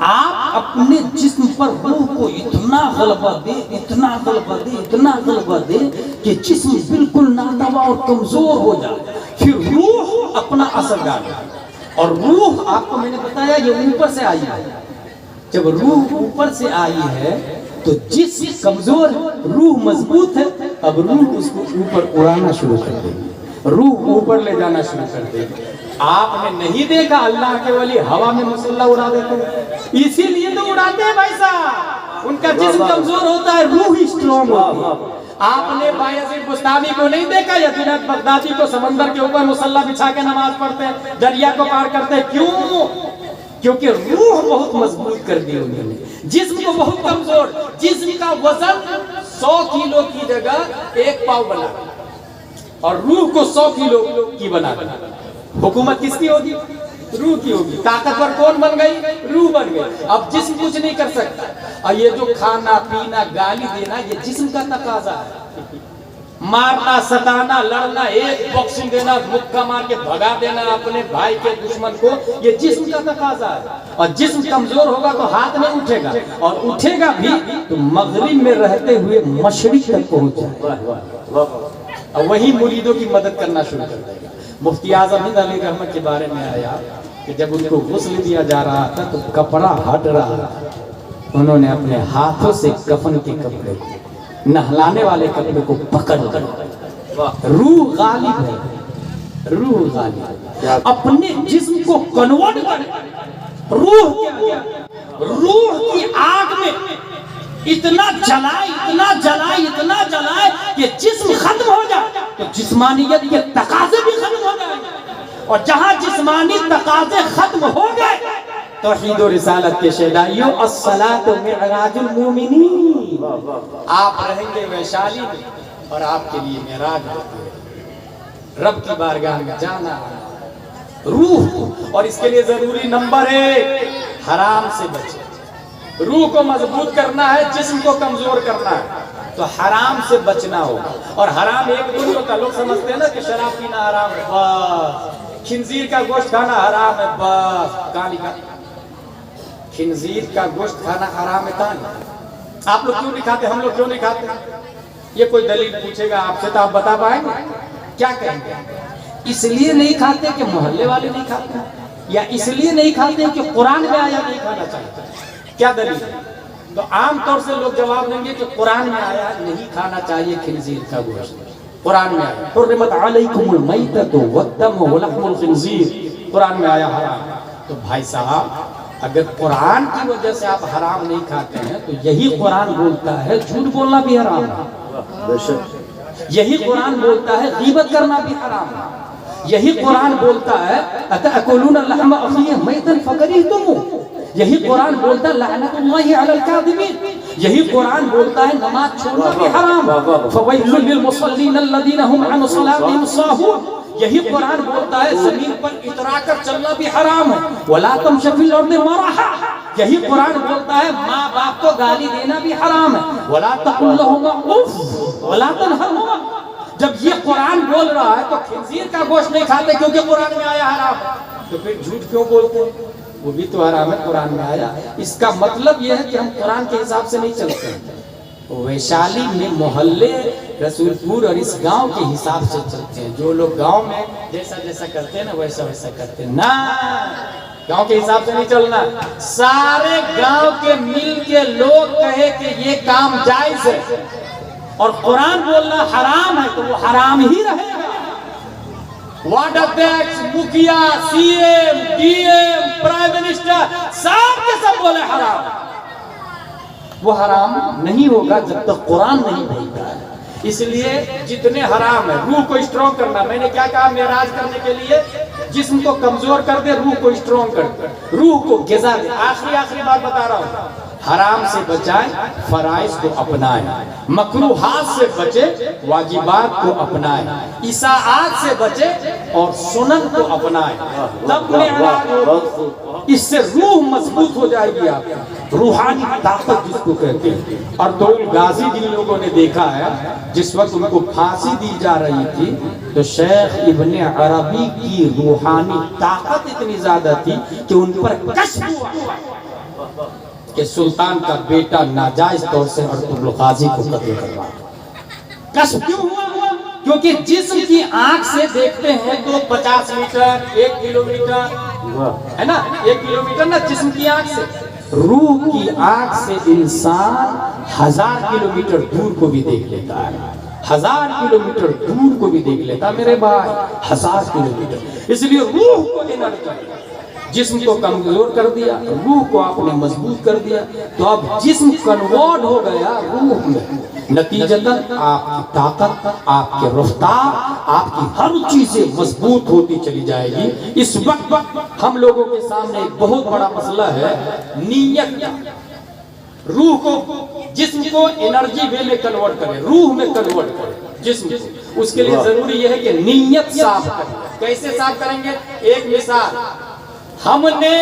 آپ اپنے جسم پر روح کو اتنا غلبہ دے، اتنا غلبہ دے، اتنا غلبہ دے کہ جسم بالکل ناتوا اور کمزور ہو جائے، پھر روح اپنا اثر ڈالے۔ اور روح آپ کو میں نے بتایا یہ اوپر سے آئی ہے، جب روح اوپر سے آئی ہے تو جسم کمزور ہے، روح مضبوط ہے، اب روح اس کو اوپر اڑانا شروع کر دے گی، روح اوپر لے جانا شروع کر دے گی۔ آپ نے نہیں دیکھا اللہ کے ولی ہوا میں مسلح اڑا دیتے ہیں، اسی لیے تو اڑاتے ہیں بھائی صاحب، ان کا جسم کمزور ہوتا ہے، روح اسٹرانگ ہوتی ہے۔ آپ نے بایزید بستامی کو نہیں دیکھا یا جنید بغدادی کو سمندر کے اوپر مسلح بچھا کے نماز پڑھتے ہیں، دریا کو پار کرتے ہیں، کیوں؟ کیونکہ روح بہت مضبوط کر دی انہوں نے، جسم کو بہت کمزور، جسم کا وزن 100 کیلو کی جگہ 1 پاؤ بنا، اور روح کو 100 کلو کی بنا دیا۔ حکومت کس کی ہوگی؟ روح کی ہوگی۔ طاقتور کون بن گئی؟ روح بن گئی۔ اب جسم کچھ نہیں کر سکتا، اور یہ جو کھانا پینا گالی دینا یہ جسم کا تقاضا ہے۔ مارنا ستانا لڑنا، ایک باکسنگ دینا، مکہ مار کے بھگا دینا اپنے بھائی کے دشمن کو، یہ جسم کا تقاضا ہے۔ اور جسم کمزور ہوگا تو ہاتھ نہیں اٹھے گا، اور اٹھے گا بھی تو مغرب میں رہتے ہوئے مشرق تک پہنچ جائے گا، اور وہی مریدوں کی مدد کرنا شروع کر دے گا۔ مفتی اعظم ہند علی رحمت کے بارے میں آیا کہ جب ان کو غسل دیا جا رہا تھا تو کپڑا ہٹ رہا تھا، انہوں نے اپنے ہاتھوں سے کفن کے کپڑے کو، نہلانے والے کپڑے کو پکڑ کر، روح غالب ہے، روح غالب ہے، اپنے جسم کو کنورٹ کر، روح کی آگ میں اتنا جلائے کہ جسم ختم ہو جائے تو جسمانیت کے تقاضے بھی ختم ہو جائیں، اور جہاں جسمانی تقاضے ختم ہو گئے توحید و رسالت کے شہدائیوں، الصلاۃ معراج المومنین، آپ رہیں گے ویشالی میں اور آپ کے لیے معراج ہوتی ہے، رب کی بارگاہ میں جانا روح کو۔ اور اس کے لیے ضروری نمبر 1 حرام سے بچے۔ روح کو مضبوط کرنا ہے، جسم کو کمزور کرنا ہے تو حرام سے بچنا ہوگا۔ اور حرام ایک نہیں ہوتا، لوگ سمجھتے ہیں نا کہ شراب پینا حرام ہے، بس خنزیر کا گوشت کھانا حرام ہے، بس کہانی کا خنزیر کا گوشت کھانا حرام ہے کہانی۔ آپ لوگ کیوں نہیں کھاتے، ہم لوگ کیوں نہیں کھاتے؟ یہ کوئی دلیل پوچھے گا آپ سے تو آپ بتا پائیں گے؟ کیا کہیں گے؟ اس لیے نہیں کھاتے کہ محلے والے نہیں کھاتے، یا اس لیے نہیں کھاتے کہ قرآن میں آیا نہیں کھانا چاہتے؟ کیا دلیل ہے؟ تو عام طور سے لوگ جواب دیں گے کہ قرآن میں آیا نہیں کھانا چاہیے خنزیر کا گوشت، قرآن میں آیا حرمت علیکم المیتۃ والدم ولحم الخنزیر، قرآن میں آیا حرام۔ تو بھائی صاحب اگر قرآن کی وجہ سے آپ حرام نہیں کھاتے ہیں تو یہی قرآن بولتا ہے جھوٹ بولنا بھی حرام ہے، یہی قرآن بولتا ہے غیبت کرنا بھی حرام ہے، یہی قرآن بولتا ہے اتأکلون اللحم اخیہ میتا فکرہتموہ، یہی قرآن بولتا ہے لعنت اللہ علی الکاذبین، یہی قرآن بولتا ہے نماز چھوڑنا بھی حرام، فویل للمصلین الذین هم عن صلاتهم ساہون، یہی قرآن بولتا ہے زمین پر اترا کر چلنا بھی حرام ہے، ولا تمش فی الارض مرحا، یہی قرآن بولتا ہے ماں باپ کو گالی دینا بھی حرام ہے، ولا تقل لهما اف ولا تنہرهما۔ جب یہ قرآن بول رہا ہے تو خنزیر کا گوشت نہیں کھاتے کیونکہ قرآن میں آیا حرام ہے، تو پھر جھوٹ کیوں بولتے ہیں؟ وہ بھی تو حرام ہے، قرآن میں آیا۔ اس کا مطلب یہ ہے کہ ہم قرآن کے حساب سے نہیں چلتے ہیں، ویشالی میں محلے رسول پور اور اس گاؤں کے حساب سے چلتے ہیں۔ جو لوگ گاؤں میں جیسا جیسا کرتے ہیں نا ویسا ویسا کرتے ہیں، نہ گاؤں کے حساب سے نہیں چلنا۔ سارے گاؤں کے مل کے لوگ کہے کہ یہ کام جائز ہے اور قرآن بولنا حرام ہے تو وہ حرام ہی رہے گا۔ وارڈ اڈیکس، مکھیا، C M, D M, prime minister سب کے سب بولے حرام، وہ حرام نہیں ہوگا جب تک قرآن نہیں بولتا ہے۔ اس لیے جتنے حرام ہے، روح کو اسٹرانگ کرنا، میں نے کیا کہا معراج کرنے کے لیے جسم کو کمزور کر دے، روح کو اسٹرانگ کر دے، روح کو غذا دے۔ آخری بات بتا رہا ہوں، حرام سے بچائیں، فرائض کو اپنائیں، مکروہات سے بچے، واجبات کو اپنائیں، اساءات سے بچے اور سنن کو اپنائیں، تب معراج ہوگی۔ اس سے روح مضبوط ہو جائے گی آپ کی، روحانی طاقت جس کو کہتے ہیں۔ اور ارطغرل غازی جن لوگوں نے دیکھا ہے جس وقت ان کو پھانسی دی جا رہی تھی تو شیخ ابن عربی کی روحانی طاقت اتنی زیادہ تھی کہ ان پر کشف ہوا کہ سلطان کا بیٹا ناجائز طور سے ارطغرل غازی کو قتل کروا۔ کشف کیوں ہوا؟ کیونکہ جسم کی آنکھ سے دیکھتے ہیں تو 50 میٹر 1 کلومیٹر ہے نا، 1 کلومیٹر نا جسم کی آنکھ سے، روح کی آنکھ سے انسان 1000 کلومیٹر دور کو بھی دیکھ لیتا ہے، 1000 کلومیٹر دور کو بھی دیکھ لیتا ہے میرے بھائی، 1000 کلومیٹر۔ اس لیے روح کو انرجی، جسم کو کمزور کر دیا، روح کو آپ نے مضبوط کر دیا، تو اب جسم کنورٹ ہو گیا روح میں، نتیجتاً آپ کی طاقت، آپ کے رفتار، آپ کی ہر چیزیں مضبوط ہوتی چلی جائے گی۔ اس وقت ہم لوگوں کے سامنے ایک بہت بڑا مسئلہ ہے نیت، روح کو، جسم کو انرجی وے میں کنورٹ کرے، روح میں کنورٹ کرے جسم کو۔ اس کے لیے ضروری یہ ہے کہ نیت صاف کریں. کیسے صاف کریں گے؟ ایک مثال، ہم نے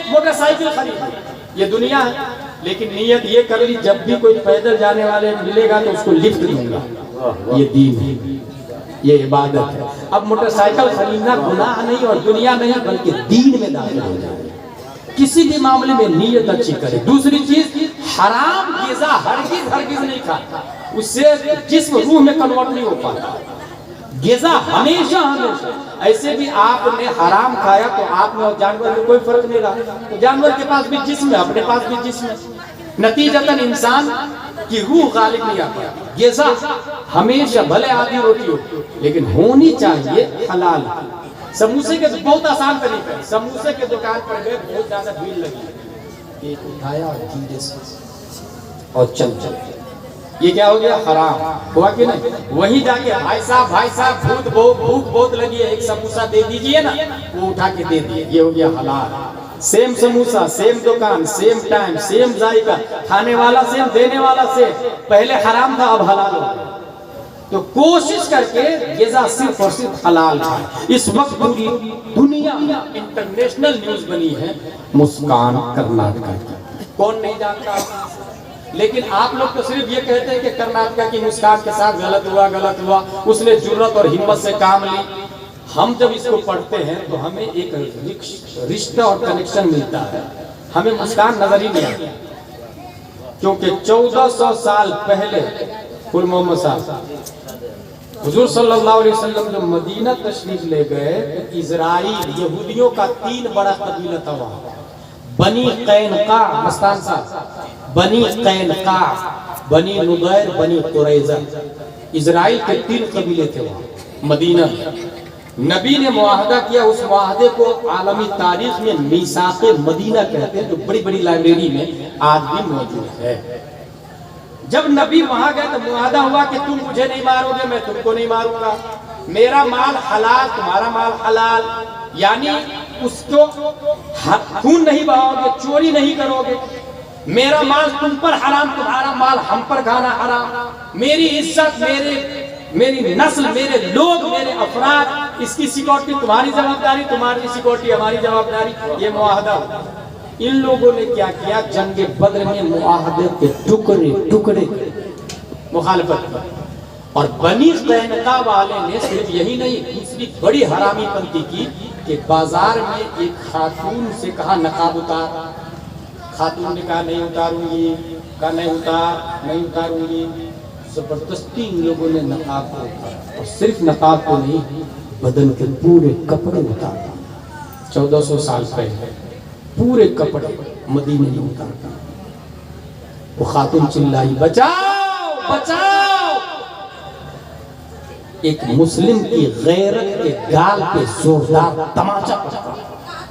موٹر سائیکل خریدی، یہ دنیا ہے، لیکن نیت یہ کر لی جب بھی کوئی پیدل جانے والے ملے گا تو اس کو لفٹ دوں گا. یہ دین ہے، یہ عبادت ہے. اب موٹر سائیکل خریدنا گناہ نہیں اور دنیا نہیں بلکہ دین میں داخل ہو جائے. کسی بھی معاملے میں نیت اچھی کرے. دوسری چیز، حرام غذا ہرگز نہیں کھاتا، اس سے جسم روح میں کنورٹ نہیں ہو پاتا. غذا ہمیشہ ایسے بھی آپ نے حرام کھایا تو آپ میں اور جانور میں کوئی فرق نہیں رہا. تو جانور کے پاس بھی جسم ہے، اپنے پاس بھی جسم ہے، نتیجتاً انسان کی روح غالب نہیں آتی. غذا ہمیشہ بھلے آدھی روٹی ہو لیکن ہونی چاہیے حلال. سموسے کے بہت آسان طریقہ ہے، سموسے کے دکان پر گئے، بہت زیادہ بھیڑ لگی، ایک اٹھایا اور دھیرے سے اور چل یہ کیا ہو گیا؟ حرام ہوا کہ نہیں؟ وہیں جا کے بھائی صاحب بھوک بہت لگی ہے، ایک سموسہ دے دیجئے نا، وہ اٹھا کے دے دیے، یہ ہو گیا حلال. سیم سموسہ، سیم دکان، سیم ٹائم، سیم ذائقہ، کھانے والا سیم، دینے والا سیم. پہلے حرام تھا اب حلال ہو گیا. تو کوشش کر کے غذا صرف اور صرف حلال کھائیں. اس وقت پوری دنیا انٹرنیشنل نیوز بنی ہے مسکان کرناٹکا کی. کون نہیں جانتا؟ لیکن آپ لوگ تو صرف یہ کہتے ہیں کہ کرناٹکا کی مسکان کے ساتھ غلط ہوا، اس نے جرت اور ہمت سے کام لی. ہم جب اس کو پڑھتے ہیں تو ہمیں ایک رشتہ اور کنیکشن ملتا ہے. ہمیں مسکان نظر ہی نہیں آتی، کیونکہ 1400 سال پہلے قل محمد صاحب حضور صلی اللہ علیہ وسلم جو مدینہ تشریف لے گئے تو اسرائیل یہودیوں کا 3 بڑا قبیلہ تھا وہاں. بنی قینقاع، مستان صاحب، بنی قینقاع، بنی نضیر، بنی قریظہ، اسرائیل کے 3 قبیلے تھے وہاں مدینہ. نبی نے معاہدہ کیا، اس معاہدے کو عالمی تاریخ میں میثاق مدینہ کہتے ہیں، جو بڑی بڑی لائبریری میں آج بھی موجود ہے. جب نبی وہاں گئے تو معاہدہ ہوا کہ تم مجھے نہیں مارو گے، میں تم کو نہیں ماروں گا، میرا مال حلال، تمہارا مال حلال. یعنی اس کو خون نہیں بہاؤ گے، چوری نہیں کرو گے. میرا مال تم پر حرام، تمہارا مال ہم پر کھانا حرام. میری عزت، میری نسل، میرے لوگ، میرے افراد، اس کی سیکورٹی تمہاری ذمہ، تمہاری سیکورٹی ہماری ذمہ. یہ معاہدہ. ان لوگوں نے کیا کیا؟ جنگ بدر میں معاہدے کے ٹکڑے مخالفت کی. اور بنی قینقاع والے نے صرف یہی نہیں، دوسری بڑی حرامی پنتی کی کہ بازار میں ایک خاتون سے کہا نقاب اتار. خاتون نے کہا نہیں اتاروں گی، کہا نہیں اتاروں گی. زبردستی ان لوگوں نے نقاب کو اتارا، اور صرف نقاب کو نہیں، بدن کے پورے کپڑے اتارا. 1400 سال پہلے پورے کپڑے مدینے میں اتارا. وہ خاتون چلائی بچاؤ بچاؤ. ایک مسلم کی غیرت کے گال پہ زوردار تماچا پڑا،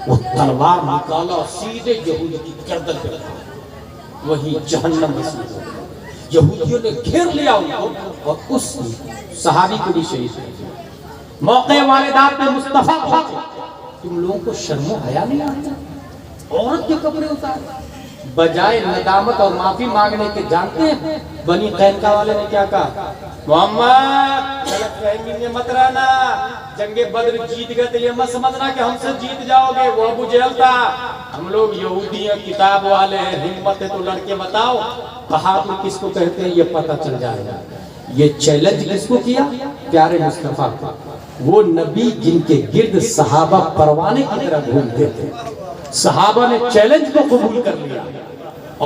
وہ تلوار نکالا اور سیدھے یہودی کی گردن پہ لگا. وہی جہنم نصیب ہو گئی. یہودیوں نے گھیر لیا ان کو اور اس صحابی کو بھی شہید کر دیا. موقع والدات پہ مصطفیٰ پہنچے. تم لوگوں کو شرم و حیا نہیں آتا؟ عورت کے کپڑے اتارے. بجائے ندامت اور معافی مانگنے کے جانتے ہیں بنی قینقاع والے نے کیا کہا؟ محمد غلط فہمی میں مت رہنا، جنگ بدر جیت گئے تو یہ مت سمجھنا کہ ہم سے جیت جاؤ گے. وہ ابو جہل تھا، ہم لوگ یہودی ہیں، کتاب والے ہیں، ہمت ہے تو لڑکے بتاؤ بہادر کس کو کہتے ہیں، یہ پتہ چل جائے گا. یہ چیلنج کس کو کیا؟ پیارے مصطفیٰ کو. وہ نبی جن کے گرد صحابہ پروانے کی طرح گھومتے تھے. صحابہ نے چیلنج کو قبول کر لیا.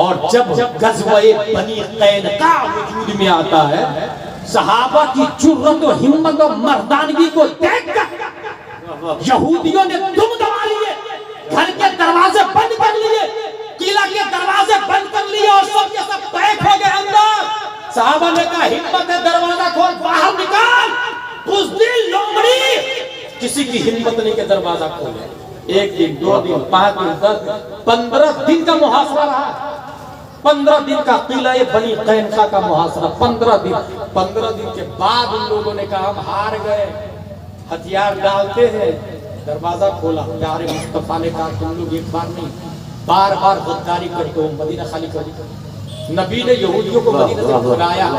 اور جب غزوہ بنی قینقاع وجود میں آتا ہے، صحابہ کی جرأت و ہمت و مردانگی کو دیکھ کر یہودیوں نے دم دبا لیے، گھر کے دروازے بند کر لیے، قلعہ کے دروازے بند کر لیے اور سب کے سب بیٹھ ہو گئے اندر. صحابہ نے کہا ہمت ہے دروازہ کھول، باہر نکال. بزدل لومڑی، کسی کی ہمت نہیں کہ دروازہ کھولے. 1 دن 2 دن 5 دن 10 دن 15 دن کا محاصرہ رہا. 15 دن کا قلعہ بنی قینقاع کا محاصرہ. 15 دن کے بعد ان لوگوں نے کہا ہم ہار گئے، ہتھیار ڈالتے ہیں. دروازہ کھولا. پیارے مصطفیٰ نے کہا تم لوگ ایک بار نہیں بار بار غداری کرتے ہو، مدینہ خالی کر دو. نبی نے یہودیوں کو مدینہ سے بھگایا.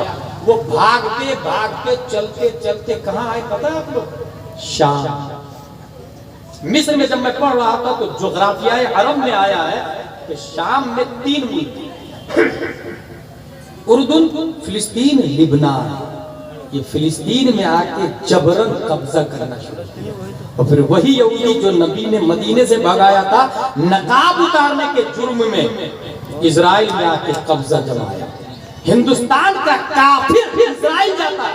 وہ بھاگتے بھاگتے چلتے چلتے کہاں آئے پتہ ہے آپ لوگ؟ شام۔ مصر میں جب میں پڑھ رہا تھا تو جغرافیہ عرب میں آیا ہے کہ شام میں 3 ملک، اردن، فلسطین، لبنان، یہ فلسطین میں آ کے جبرن قبضہ کرنا شروع کیا، اور پھر وہی یہودی جو نبی نے مدینے سے بھگایا تھا نقاب اتارنے کے جرم میں اسرائیل میں آ کے قبضہ جمایا۔ ہندوستان کا کافر اسرائیل جاتا ہے،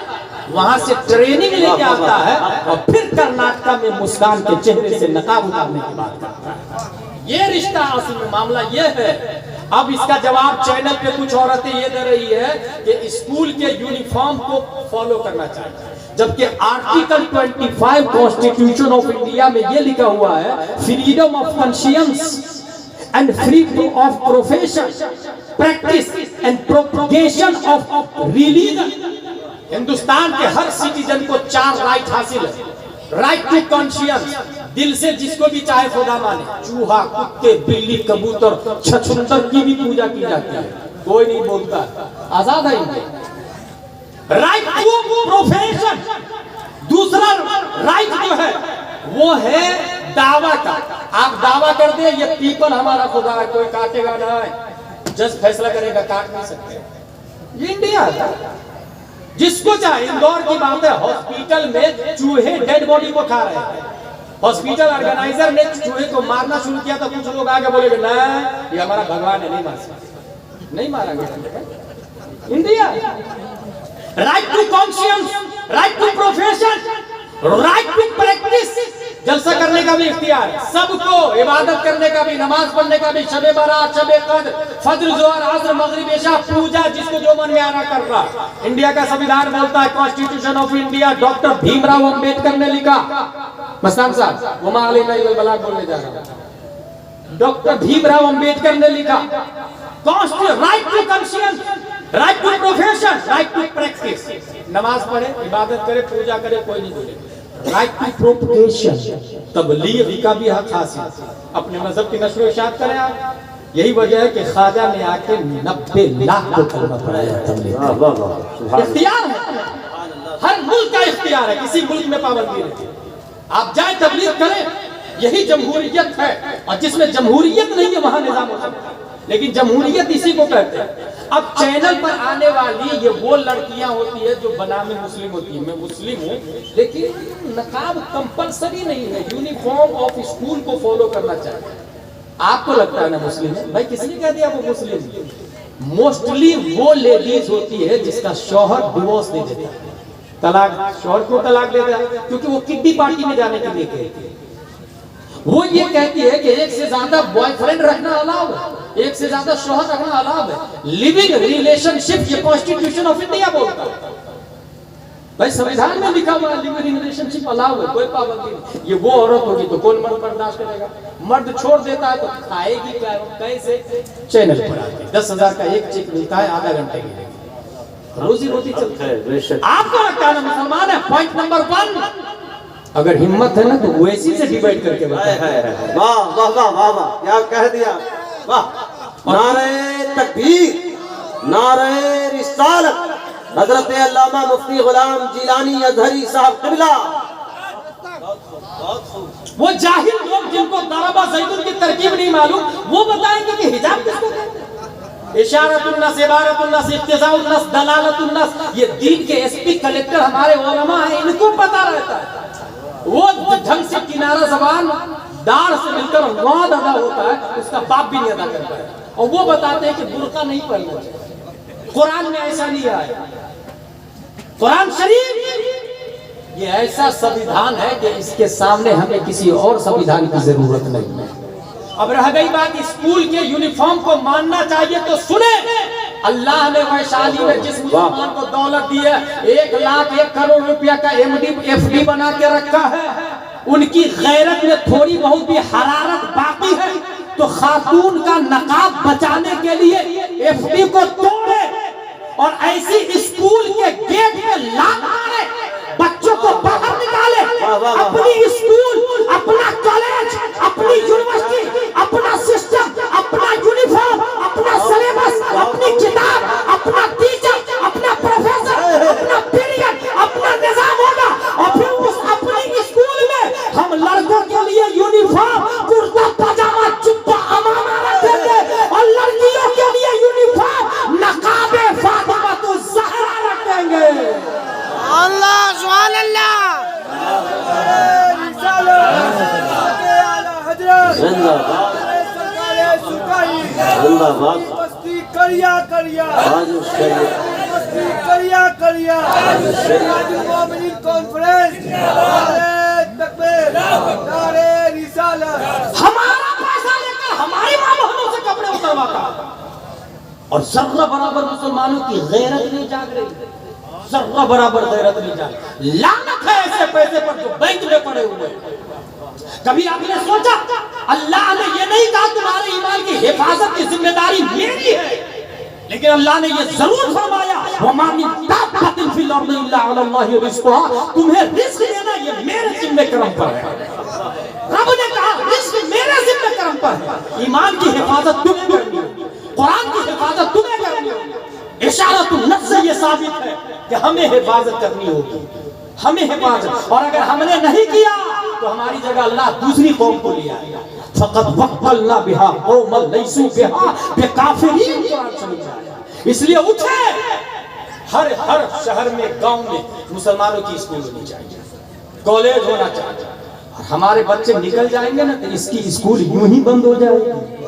وہاں سے ٹریننگ لے کے آتا ہے، اور پھر کرناٹکا میں مسکان کے چہرے سے نقاب اتارنے کی بات کرتا ہے۔ یہ رشتہ اصل میں معاملہ یہ ہے۔ اب اس کا جواب چینل پہ کچھ عورتیں یہ دے رہی ہے کہ اسکول کے یونیفارم کو فالو کرنا چاہیے، جبکہ آرٹیکل 25 کانسٹیٹیوشن آف انڈیا میں یہ لکھا ہوا ہے freedom of conscience and freedom of profession practice and propagation of religion. Hindustan کے ہر سٹیزن کو 4 رائٹ حاصل ہے۔ رائٹ ٹو کانشینس، دل سے جس کو بھی چاہے خدا مانے، چوہا، کتے، بلی، کبوتر، چھچھندر کی بھی پوجا کی جاتی ہے، کوئی نہیں بولتا، آزاد ہے انڈیا۔ رائٹ ٹو پروفیشن، دوسرا رائٹ جو ہے وہ ہے دعویٰ کا۔ آپ دعویٰ کر دیں یہ پیپل ہمارا خدا ہے، کوئی کاٹے گا نہیں، جج فیصلہ کرے گا، کاٹ نہیں سکتے۔ یہ انڈیا ہے، جس کو چاہے۔ اندور کی بات ہے، ہاسپیٹل میں چوہے ڈیڈ باڈی کو کھا رہے ہیں، ہاسپیٹل آرگنائزر نے چوہے کو مارنا شروع کیا تو کچھ لوگ آگے بولے گے نہیں یہ ہمارا بھگوان ہے، نہیں مار سکتے، نہیں مارا گیا۔ India, right to conscience, right to profession, right to practice, جلسہ کرنے کا بھی اختیار ہے سب کو، عبادت کرنے کا بھی، نماز پڑھنے کا بھی، شب برات، شب قدر، فجر، ظہر، عصر، مغرب، عشاء، پوجا، جس کو جو من میں آنا کر رہا۔ انڈیا کا سنویدھان بولتا ہے، constitution of India doctor Bhim Rao Ambedkar نے لکھا۔ مستان صاحب وما علینا الا البلاغ بولنے جا رہا ہوں۔ ڈاکٹر بھیم راؤ امبیڈکر نے لکھا right to conscience, right to profession, right to practice. نماز پڑھے، عبادت کرے، پوجا کرے، کوئی نہیں بولے۔ رائٹ ٹو پروپیگیشن، تبلیغ کا بھی حق حاصل، اپنے مذہب کی نشر و اشاعت کریں آپ۔ یہی وجہ ہے کہ خواجہ نے آ کے 90 لاکھ کو کلمہ پڑھایا تبلیغ کا۔ اختیار ہے، ہر ملک کا اختیار ہے، کسی ملک میں پابندی نہیں۔ آپ جائیں تبلیغ کریں، یہی جمہوریت ہے، اور جس میں جمہوریت نہیں ہے وہاں نظام ہو سکتا ہے، لیکن جمہوریت اسی کو کہتے ہیں۔ اب چینل پر آنے والی یہ وہ لڑکیاں ہوتی ہے جو بنام مسلم ہوتی ہیں، میں مسلم ہوں لیکن نقاب کمپلسری نہیں ہے، یونیفارم آف اسکول کو فالو کرنا چاہیے۔ آپ کو لگتا ہے نا مسلم ہے، بھائی کس نے کہہ دیا وہ مسلم ہے؟ موسٹلی وہ لیڈیز ہوتی ہے جس کا شوہر ڈیورس دے دیتا ہے، طلاق۔ شوہر کیوں طلاق دیتا ہے؟ کیونکہ وہ کڈی پارٹی میں جانے کے لیے کہتی ہے۔ وہ یہ کہتی ہے کہ ایک سے زیادہ بوائے فرینڈ رکھنا الاؤ ہے، ایک سے زیادہ شوہر رکھنا الاؤ ہے۔ لیونگ ریلیشن شپ یہ کانسٹیٹیوشن آف انڈیا بولتا ہے۔ بھائی سنویدھان میں لکھا ہوا ہے لیونگ ریلیشن شپ الاؤ ہے، کوئی پابندی نہیں۔ یہ وہ عورت ہوگی تو کون مرد برداشت کرے گا؟ مرد چھوڑ دیتا ہے تو کھائے گی کیسے؟ چینل پر آتی 10,000 کا ایک چیک ملتا ہے، آدھا گھنٹے کی روزی روٹی چلتی ہے۔ آپ کو لگتا ہے نا مسلمان ہے؟ پوائنٹ نمبر 1، اگر ہمت ہے نا تو ویسی سے ڈیبیٹ کر کے بتائیں۔ واہ واہ واہ واہ واہ، کیا کہہ دیا، واہ۔ نعرہ تکبیر، نعرہ رسالت، حضرت علامہ مفتی غلام جیلانی ازہری صاحب قبلہ۔ وہ جاہل لوگ جن کو ضربہ زیدن کی ترکیب نہیں معلوم، وہ بتائیں گے کہ حجاب کس کو کہتے ہیں؟ اشارت الناس، عبارت الناس، اقتضاء الناس، دلالت الناس، یہ دین کے ایس پی کلیکٹر ہمارے علماء ہیں، ان کو پتا رہتا ہے۔ وہ ڈھنگ سے کنارہ زبان دار سے مل کر وعد ادا ہوتا ہے، اس کا باپ بھی نہیں ادا کرتا ہے، اور وہ بتاتے ہیں کہ برقع نہیں پہننا چاہیے۔ قرآن میں ایسا نہیں آیا۔ قرآن شریف یہ ایسا سنویدھان ہے کہ اس کے سامنے ہمیں کسی اور سنویدھان کی ضرورت نہیں ہے۔ اب رہ گئی بات اسکول کے یونیفارم کو ماننا چاہیے تو سنیں، اللہ نے ویشالی میں جس مسلمان کو دولت دی ہے 1,01,00,000 کروڑ روپیہ کا ایف ڈی بنا کے رکھا ہے، ان کی غیرت میں تھوڑی بہت بھی حرارت باقی ہے تو خاتون کا نقاب بچانے کے لیے ایف ڈی کو توڑے اور ایسی اسکول کے گیٹ میں لاک مارے، بچوں کو باہر نکالے، اپنی اسکول، اپنا کالج، اپنی یونیورسٹی، اپنا سسٹم، اپنا یونیفارم، اپنا سلیبس، اپنی کتاب، اپنا ٹیچر، اپنا پروفیسر اللہ بات مستی کریا کریا آج شریعت مستی کریا کریا سراج المومنین کانفرنس نعرہ تکبیر نعرہ رسالت ہمارا پیسہ لے کر ہماری ماں بہنوں سے کپڑے اترواتا اور ذرہ برابر مسلمانوں کی غیرت نہیں جاگ رہی، ذرہ برابر غیرت نہیں جاگ رہی۔ لعنت ہے ایسے پیسے پر جو بینک میں پڑے ہوئے۔ کبھی آپ نے سوچا اللہ نے یہ نہیں کہا تمہارے ایمان کی حفاظت کی ذمہ داری میری ہے، لیکن اللہ نے یہ ضرور فرمایا وَمَا مِن دَابَّةٍ فِي الْأَرْضِ إِلَّا عَلَى اللَّهِ رِزْقُهَا، تمہیں رزق دینا یہ میرے ذمہ کرم پر ہے۔ رب نے کہا رزق میرے ذمہ کرم پر ہے، ایمان کی حفاظت تمہیں کرنی ہے، قرآن کی حفاظت تمہیں کرنی ہے۔ اشارۃ النفس سے یہ ثابت ہے کہ ہمیں حفاظت کرنی ہوگی، ہمیں حفاظت، اور اگر ہم نے نہیں کیا تو ہماری جگہ اللہ دوسری قوم کو لے آئے گا۔ فقط وکلنا بہا قوما لیسوا بہا بکافرین، قرآن سمجھ آیا۔ اس لیے اٹھے، ہر شہر میں گاؤں میں مسلمانوں کی اسکول ہونی چاہیے، کالج ہونا چاہیے، اور ہمارے بچے نکل جائیں گے نا تو اس کی اسکول یوں ہی بند ہو جائے گی۔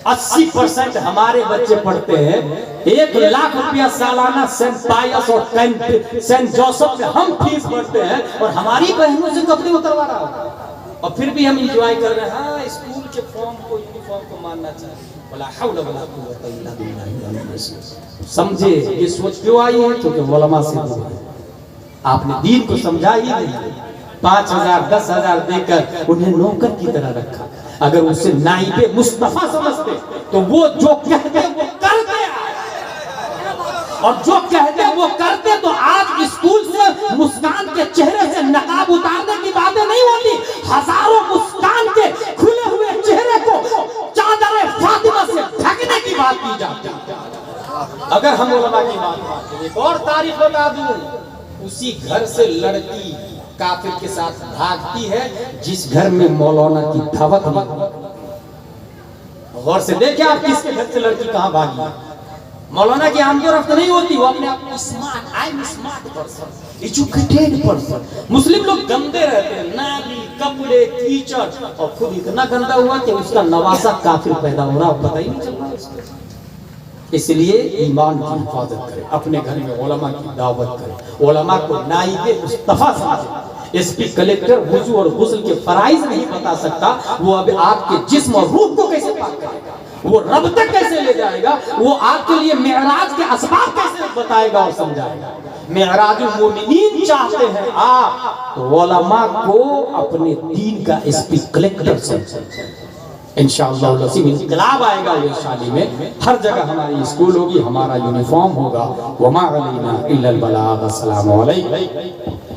80% ہمارے بچے پڑھتے ہیں، 1,00,000 روپیہ سالانہ سینٹ پائس اور سینٹ جوسف میں ہم فیس بھرتے ہیں، اور ہماری بہنوں سے کپڑے اتروا رہا ہے، اور پھر بھی ہم انجوائے کر رہے ہیں۔ ہاں اسکول کے فارم کو، یونیفارم کو ماننا چاہیے۔ ولا حول ولا قوت الا باللہ۔ سمجھے یہ سوچ کیوں آئی ہے؟ کیونکہ علماء سے دور ہے، آپ نے دین کو سمجھا ہی نہیں، 5,000 10,000 دے کر انہیں نوکر کی طرح رکھا۔ اگر اسے نائب مصطفیٰ سمجھتے تو وہ جو کہتے وہ کرتے، اور جو کہتے وہ کرتے، تو آج اسکول سے مسکان کے چہرے سے نقاب اتارنے کی باتیں نہیں ہوتی، ہزاروں مسکان کے کھلے ہوئے چہرے کو چادر فاطمہ سے ڈھکنے کی بات کی جاتی۔ اگر ہم علماء کی بات مانتے ہیں، ایک اور تاریخ بتا دوں، اسی گھر سے لڑکی کافر کے ساتھ بھاگتی ہے جس گھر میں مولانا کی دعوت نہیں۔ غور سے دیکھیں آپ کس کے گھر سے لڑکی کہاں بھاگی ہے۔ مولانا کی آمد و رفت نہیں ہوتی، وہ اپنے آپ smart, I am smart person, educated person. مسلم لوگ گندے رہتے ہیں، نالی، کپڑے، کیچڑ، اور خود اتنا گندا ہوا کہ اس کا نواسا کافر پیدا ہو رہا، پتہ ہی نہیں چل رہا اس کو۔ اس لیے ایمان کی حفاظت کرے، اپنے گھر میں علماء کی دعوت کرے، علماء کو نائب مصطفیٰ سمجھے۔ ایس پی کلیکٹر وضو اور غسل کے فرائض نہیں بتا سکتا، وہ اب آپ کے جسم اور روح کو کیسے پاک کرے گا، وہ رب تک کیسے لے جائے گا، وہ آپ کے لیے معراج کے اسباب کیسے بتائے گا اور سمجھائے گا۔ معراج المومنین چاہتے ہیں آپ، تو علماء کو اپنے دین کا ایس پی کلیکٹر سمجھیں۔ انشاءاللہ العظیم انقلاب آئے گا ویشالی میں، ہر جگہ ہماری اسکول ہوگی، ہمارا یونیفارم ہوگا۔ وما علینا الا البلاغ۔ السلام علیکم۔